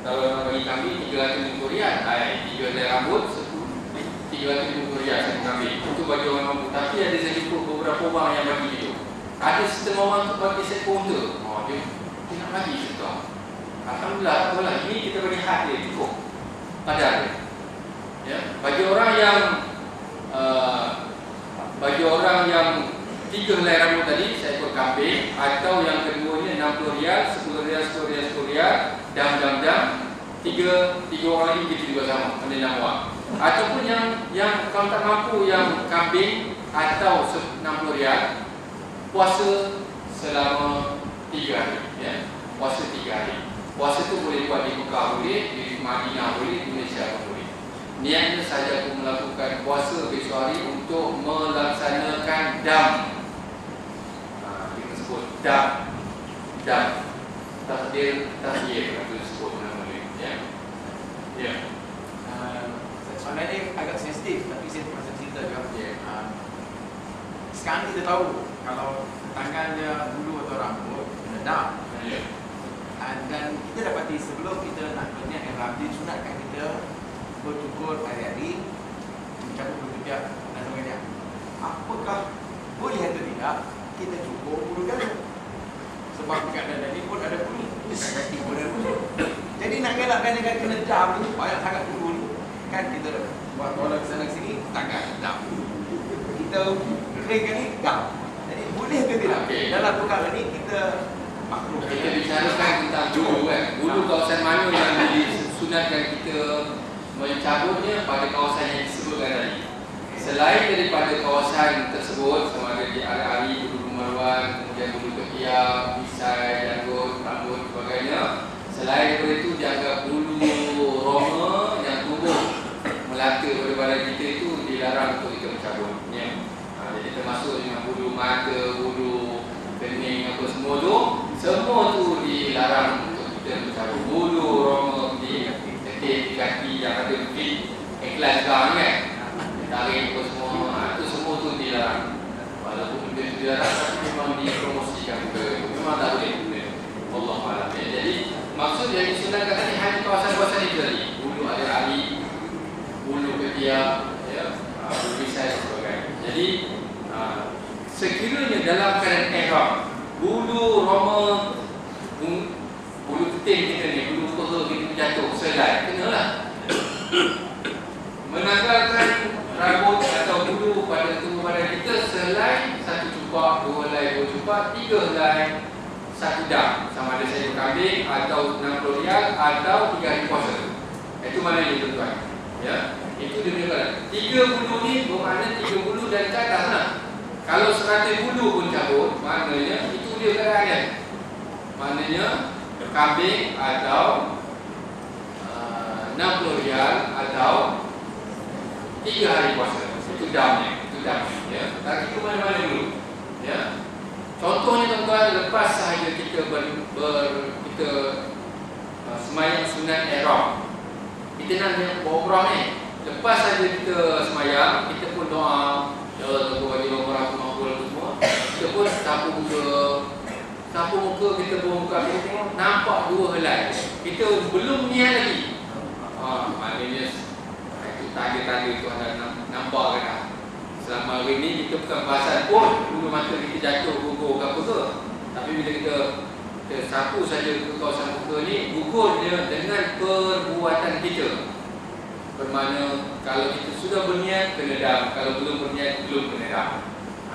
[SPEAKER 1] Kalau nak bagi kambing 350 riyal. 3 helai rambut 350 riyal satu kambing. Itu bagi orang mampu. Tapi ada saya jumpa beberapa orang yang bagi itu. Ada setengah orang tu bagi seekor unta. Dia nak bagi sedekah. Alhamdulillah, tak apalah. Ini kita bagi hak dia cukup. Ada. Ya, bagi orang yang 3 helai rambut tadi seekor kambing, atau yang keduanya RM60, RM10, RM10, dam. Tiga orang ini kita juga sama, ada 6 orang. Ataupun yang kalau tak mampu yang kambing atau RM60, puasa selama 3 hari, ya. Puasa 3 hari. Puasa tu boleh buat di Mekah boleh, di Madinah boleh, di Malaysia pun boleh. Niatnya saja aku melakukan puasa besok hari untuk melaksanakan dam. Kita sebut dam. Takdir itu disebut nama dia. Ya.
[SPEAKER 2] Soalan ni agak sensitif, tapi saya terpaksa cerita juga.
[SPEAKER 1] Ya.
[SPEAKER 2] Sekarang kita tahu kalau tangannya bulu atau rambut kena dam.
[SPEAKER 1] Ya.
[SPEAKER 2] Dan kita dapati sebelum kita nak berniat ihram, disunatkan kita bercukur hari-hari, mencabut bulu ketiak dan sebagainya. Apakah boleh atau tidak kita cukur bulu dada? Sebab dekat dada ni pun ada bulu, dekat kaki pun ada bulu. Jadi nak elakkan dengan kena dam ni, banyak sangat bulu ni, kan kita buat tolak ke sana ke sini, tangan dam. Kita keringkan ni dam. Jadi boleh ke tidak?
[SPEAKER 1] Okay.
[SPEAKER 2] Dalam perkara ni kita makhluk.
[SPEAKER 1] Kita bicarakan tentang bulu kan. Bulu kawasan mana yang disunatkan kita mencabutnya pada kawasan yang disebutkan tadi. Selain daripada kawasan tersebut, sama ada di ari-ari, bulu maluan, kemudian bulu ketiak, pisai, janggut, rambut, sebagainya. Selain daripada itu, dianggap bulu roma yang tumbuh melata pada badan kita itu dilarang untuk kita mencabut. Ya. Jadi termasuk dengan bulu mata, bulu kening, apa semua tu dilarang untuk kita mencabut. Bulu roma di ketik, di kaki yang ada mungkin iklan sekarang kan, tarik apa semua, itu semua tu dilarang. Walaupun benda itu dilarang, tapi memang dipromosikan juga. Memang tak boleh. Allah Alam. Jadi maksud yang disunatkan tadi hanya kawasan-kawasan itu tadi. Bulu ada ari, bulu ketiak, ya, bulu pisai dan sebagainya. Jadi sekiranya dalam keadaan ihram, bulu roma, bulu keting kita ni, bulu kota kita jatuh, selai, kenalah. Menanggalkan rambut atau bulu pada tubuh badan kita selai 1 cupak, 2 helai, 2 cupak, 3 helai, 1 dam. Sama ada seekor kambing atau RM60 atau 3 hari puasa. Itu maknanya tuan-tuan. Ya, itu dia punya 3 bulu ni bermakna 3 bulu dari ke atas lah. Kalau 100 bulu pun cabut, maknanya itu dia keadaannya. Maknanya kambing atau RM60 atau 3 hari puasa. Itu damnya, ya. Tak itu mana-mana dulu. Ya. Contohnya tuan-tuan, lepas sahaja kita kita semayang sunat ihram. Kita nak buat umrah ni. Lepas saja kita semayang, kita pun doa, ya Allah bagi umrah aku makbul semua. Kita pun sapu muka, kita buka kita tengok nampak 2 helai. Kita belum niat lagi. Maknanya itu tanda-tanda tu anda nampak kan dah. Selama hari ni kita bukan perasan pun bulu mata kita jatuh, gugur ke apa ke. Tapi bila kita sapu saja ke kawasan muka ni, gugur dia dengan perbuatan kita. Bermakna kalau kita sudah berniat, kena dam. Kalau belum berniat, belum kena dam.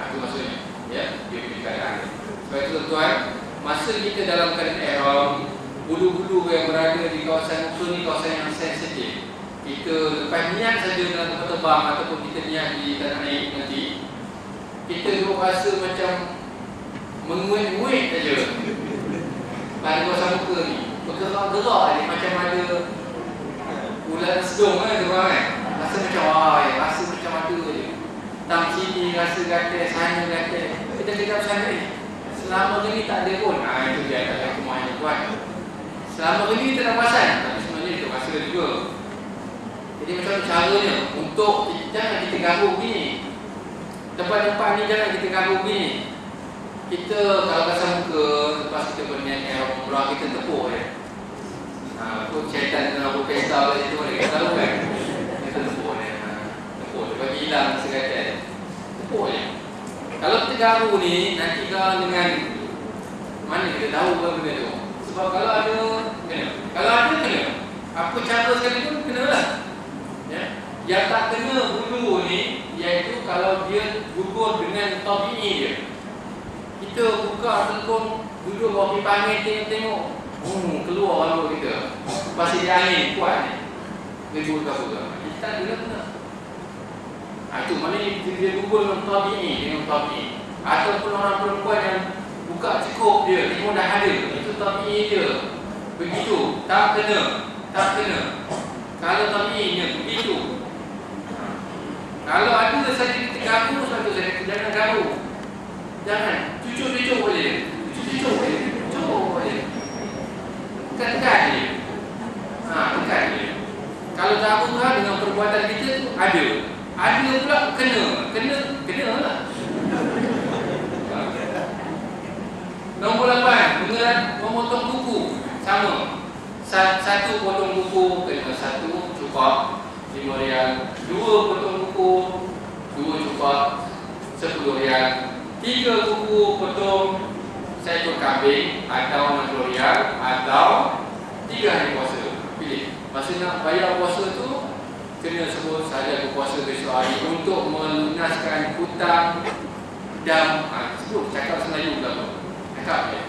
[SPEAKER 1] Itu maksudnya. Ya, dia punya keadaan. Sebab itu tuan-tuan, masa kita dalam keadaan ihram, bulu-bulu yang berada di kawasan muka ni kawasan yang sensitif. Kita lepas niat saja dalam tempat terbang ataupun kita niat di tanah naik nanti, kita duk rasa macam menguit-nguit saja pada kawasan muka ni. Bergerak-gerak ni macam ada ular sedung kan, dia kan. Rasa macam rasa macam ada je. Tang sini rasa gatal, sana gatal. Kita kejap sana ni. Selama ni tak ada pun. Itu dia tak ada kemahnya tuan. Selama ni kita tak perasan, tapi sebenarnya kita rasa juga. Jadi macam caranya untuk jangan kita ganggu begini. Tempat-tempat ni jangan kita ganggu begini. Kita kalau pasal muka, lepas kita berniat umrah, kita tepuk je. Kau syaitan tengah berpesta kat situ, kita tahu kan. Kita tepuk je. Tepuk je, bagi hilang segatal. Tepuk je. Kalau kita ganggu ni, nanti kalau dengan mana kita tahu kan benda tu. Sebab kalau ada, kena. Kalau ada, kena. Apa cara sekalipun, kenalah. Ya. Yang tak kena bulu ni, iaitu kalau dia gugur dengan tabi'i dia. Kita buka telefon, duduk bawah pipa angin, tengok keluar rambut kita. Pasti dia angin kuat ni. Gugur ke apa ke? Kita tak guna. Itu maknanya dia gugur dengan tabi'i. Ataupun orang perempuan yang buka cukup dia, tengok dah ada. Itu tabi'i dia. Begitu, tak kena. Kalau tabi'inya begitu. Kalau ada saja kita garu, satu saja jangan garu. Jangan cucuk boleh. Cucuk boleh. Tekan dia. Tekan dia. Kalau tak buka dengan perbuatan kita tu ada. Ada pula kena lah. Nombor 8, memotong kuku. Sama. Satu potong kuku kena 1 cukup RM5. 2 potong kuku 2 cukup RM10. 3 kuku potong seekor kambing atau RM60 atau 3 hari puasa. Pilih. Masa nak bayar puasa tu kena sebut saya berpuasa besok hari untuk melunaskan hutang dam. Sebut cakap Melayu ke apa? Cakap dia.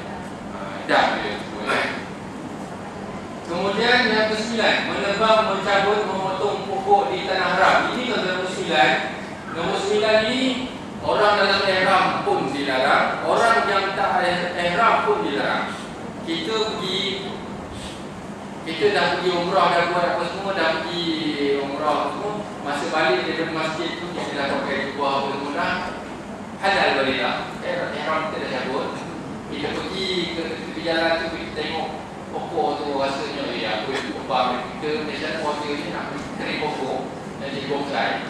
[SPEAKER 1] Dam dia semua. Kemudian yang ke-9, menebang, mencabut, memotong pokok di tanah haram. Ini nombor 9. Nombor 9 ini orang dalam ihram pun dilarang, orang yang tak ihram pun dilarang. Kita dah pergi umrah, dah buat apa semua, dah pergi umrah semua. Masa balik dari masjid tu kita dah pakai jubah apa semua dah. Halal balik dah. Ihram kita dah cabut. Kita pergi ke tepi jalan tu, kita tengok pokok tu rasanya aku ubah kita Malaysia water ni nak kering pokok dan jadi bonsai.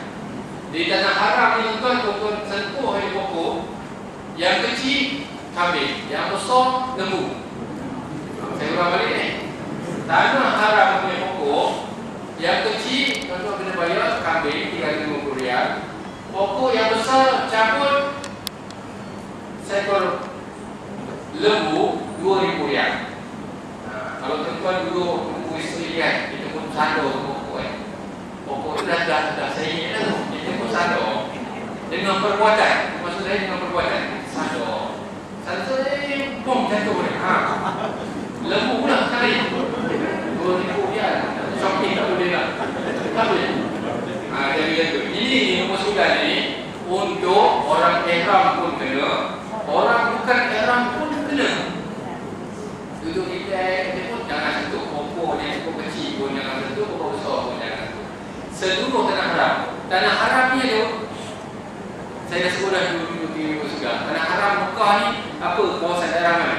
[SPEAKER 1] Di tanah haram ni tuan-tuan sentuh hari pokok. Yang kecil kambing, yang besar lembu. Saya ulang balik ni. Tanah haram punya pokok yang kecil tuan-tuan kena bayar kambing RM350. Pokok yang besar cabut seekor lembu RM2,000. Kalau tuan-tuan duduk tunggu isteri kan, kita pun sadar pokok kan. Pokok tu dah saya ingat dah. Kita pun sadar dengan perbuatan. Maksud saya dengan perbuatan sadar. Saya bom jatuh ni. Lembu pula sekali RM2,000. Shopping tak boleh lah. Tak boleh. Jadi itu. Ini nombor 9 ni untuk orang ihram pun kena, orang bukan ihram pun kena. Duduk kita pun jangan sentuh pokok yang cukup kecil pun jangan sentuh, pokok besar pun jangan sentuh. Seluruh tanah haram. Tanah haram ni ada, saya dah sebut dah dulu juga. Tanah haram Mekah ni apa kawasan daerah mana?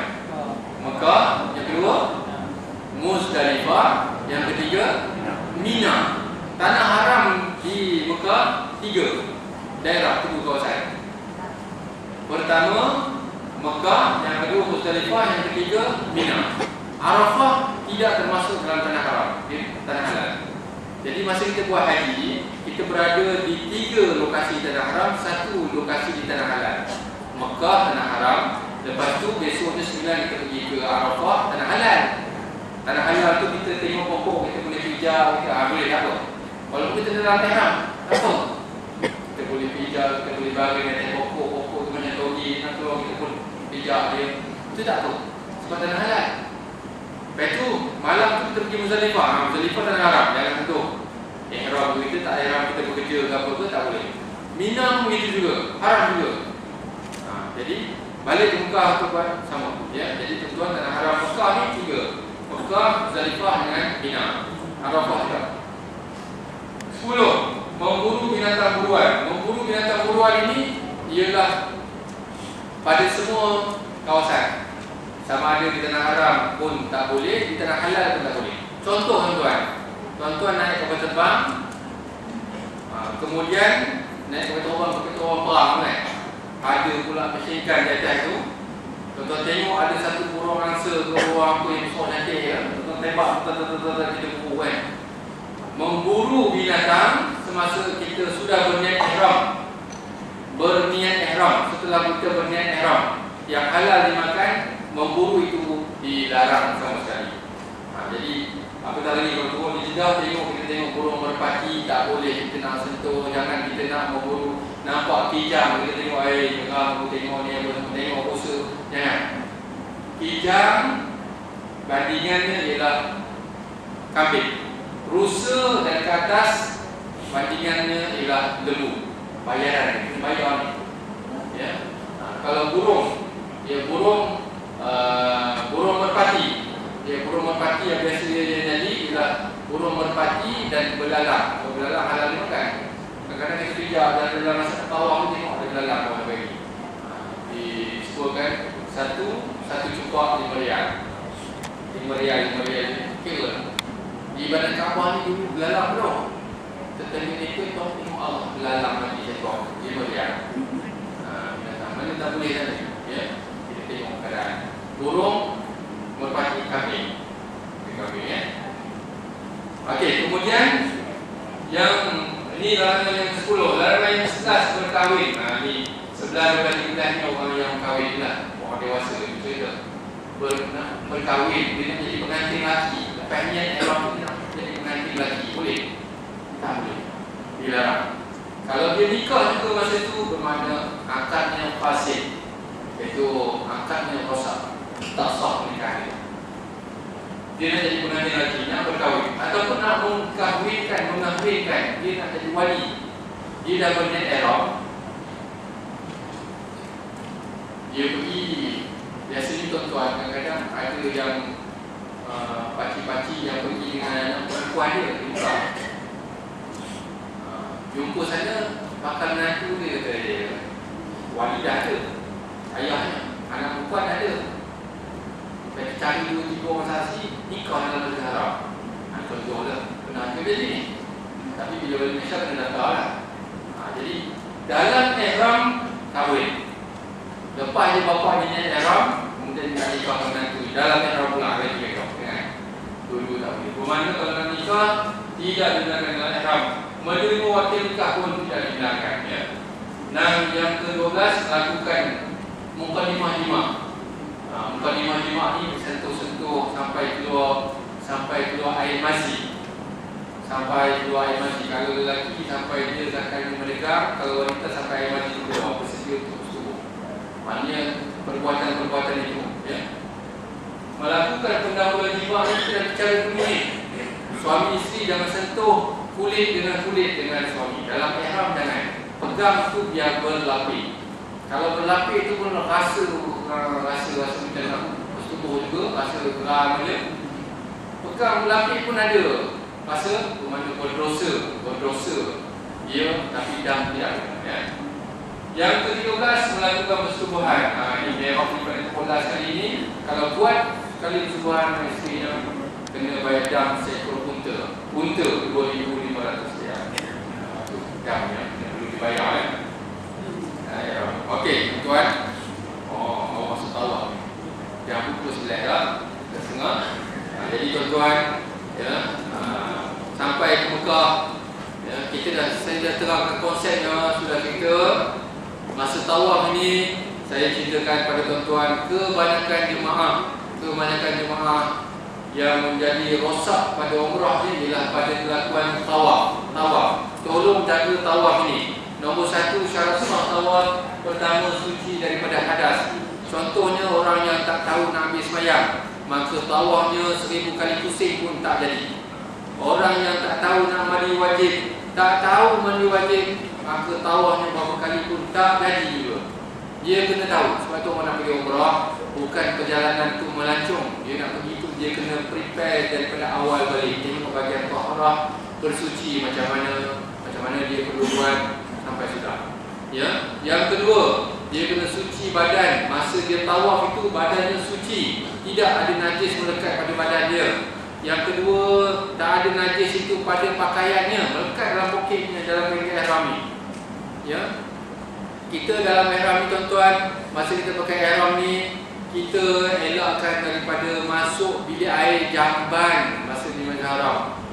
[SPEAKER 1] Mekah, yang kedua Muzdalifah, yang ketiga Mina. Tanah haram di Mekah 3 daerah, 3 kawasan. Pertama Mekah, yang kedua Muzdalifah, yang ketiga Mina. Arafah tidak termasuk dalam tanah haram, tanah halal. Jadi masa kita buat haji, kita berada di 3 lokasi tanah haram, 1 lokasi di tanah halal. Mekah tanah haram, lepas tu besoknya 9 kita pergi ke Arafah, tanah halal. Tanah halal tu kita tengok pokok, kita boleh pijak, kita boleh tak apa. Kalau kita dalam ihram, tak apa. Kita boleh pijak, kita boleh bagi dengan pokok-pokok tu macam togi, nak keluar kita pun pijak dia. Itu tak apa. Sebab tanah halal. Lepas tu malam tu kita pergi Muzdalifah. Muzdalifah tanah haram, jangan sentuh. Ihram kita tak ihram, kita bekerja ke apa ke tak boleh. Mina pun begitu juga, haram juga. Jadi balik ke Mekah tu buat sama. Ya, jadi tuan-tuan tanah haram Mekah ni 3. Mekah, Muzdalifah dengan Mina. Arafah juga. 10. Memburu binatang buruan. Memburu binatang buruan ini ialah pada semua kawasan. Sama ada di tanah haram pun tak boleh, di tanah halal pun tak boleh. Contoh tuan-tuan, tuan-tuan naik kapal terbang, kemudian naik kapal terbang perang kan. Ada pula mesinkan di atas tu. Tuan-tuan tengok ada satu burung angsa ke burung apa yang besar cantik ya. Tuan-tuan tembak, kita buru kan. Memburu binatang semasa kita sudah berniat ihram. Berniat ihram, setelah kita berniat ihram, yang halal dimakan, memburu itu dilarang sama sekali. Jadi Apatah lagi kalau turun di Jeddah, kita tengok burung merpati, tak boleh kita nak sentuh, jangan kita nak memburu. Nampak kijang, kita tengok air, kita tengok ni, tengok rusa, jangan. Kijang bandingannya ialah kambing. Rusa dan ke atas bandingannya ialah lembu. Bayaran, kita bayar ni. Ya. Kalau burung, dia burung merpati. Burung merpati yang biasa dia jadi ialah burung merpati dan belalang. Kalau belalang halal dimakan. Kadang-kadang kita kejar dan dalam masa tawar tu tengok ada belalang orang bagi. Disebutkan satu cupak RM5. RM5 kira. Di badan Kaabah ni dulu belalang penuh. Tetapi mereka tengok Allah belalang mati sekor RM5. Mana tak boleh tadi. Ya. Kita tengok keadaan. Burung merpati kambing. Kambing ya. Okey, kemudian yang ini larangan yang ke-10, larangan yang ke-11 berkahwin. Ni 11 12 ni orang yang kahwin lah. Orang dewasa itu je. Berkahwin, dia nak jadi pengantin lelaki. Lepas niat orang tu nak jadi pengantin lelaki, boleh? Tak boleh. Dilarang. Kalau dia nikah juga masa tu bermakna akadnya fasid. Iaitu akadnya rosak. Tak sah pernikahan dia. Dia nak jadi pengantin lelaki, nak berkahwin ataupun nak mengahwinkan, dia nak jadi wali. Dia dah berniat ihram. Dia pergi, biasanya tuan-tuan kadang-kadang ada yang pakcik-pakcik yang pergi dengan anak perempuan dia jumpa sana, bakal menantu dia kata dia wali dah ada, ayahnya, anak perempuan ada. Kita cari 2-3 orang saksi, nikah dalam negara haram. Contohlah, pernah juga jadi ni. Tapi bila balik Malaysia kena daftar lah. Jadi, dalam ihram kahwin. Lepas dia bapa dia niat ihram, kemudian dia nikah dengan menantu. Dalam ihram pula ada juga kan. Dua-dua tak boleh. Bermakna kalau nak nikah, tidak dibenarkan dalam ihram. Menerima wakil nikah pun tidak dibenarkan. Ya. Dan yang ke-12, lakukan muqaddimah jima'. Muqaddimah jima' ni sentuh-sentuh sampai keluar air mani. Sampai keluar air mani. Kalau lelaki sampai dia akan meregang, kalau wanita sampai air mani keluar, bersedia untuk bersetubuh. Maknanya perbuatan-perbuatan itu ya. Melakukan pendahuluan jima' ni kita bicara dunia. Suami isteri jangan sentuh kulit dengan suami. Dalam ihram jangan. Pegang tu biar berlapis. Kalau berlapis itu pun rasa macam nak bersetubuh juga, rasa geram je. Pegang berlapis pun ada rasa bermakna berdosa. Ya, tapi dah tidak ya. Yang ke-13 melakukan persetubuhan. Ini dia orang pola sekali ini. Kalau buat sekali persetubuhan mesti kena bayar dam seekor unta. Unta RM2,500 itu dam ya, perlu dibayar ya. Okey, tuan. Oh, masuk tawaf ni. Jam pukul 9 lah. Kita setengah. Jadi tuan-tuan ya, sampai ke Mekah ya, saya dah terangkan konsepnya sudah kita. Masa tawaf ini saya ceritakan pada tuan-tuan kebanyakan jemaah yang menjadi rosak pada umrah ni ialah pada kelakuan tawaf. Tolong jaga tawaf ini. Nombor 1 syarat sah tawaf, pertama suci daripada hadas. Contohnya orang yang tak tahu nak ambil sembahyang, maka tawafnya 1000 kali pusing pun tak jadi. Orang yang tak tahu nak mandi wajib, maka tawafnya berapa kali pun tak jadi juga. Dia kena tahu. Sebab tu orang nak pergi umrah, bukan perjalanan tu melancong. Dia nak pergi tu, dia kena prepare daripada awal balik. Tengok bahagian taharah, bersuci macam mana dia perlu buat sampai sudah. Ya. Yang kedua, dia kena suci badan. Masa dia tawaf itu badannya suci, tidak ada najis melekat pada badan dia. Yang kedua, tak ada najis itu pada pakaiannya, melekat dalam poketnya dalam ihram ni. Ya. Kita dalam ihram ni tuan-tuan, masa kita pakai ihram ni, kita elakkan daripada masuk bilik air jamban masa di Masjidil Haram.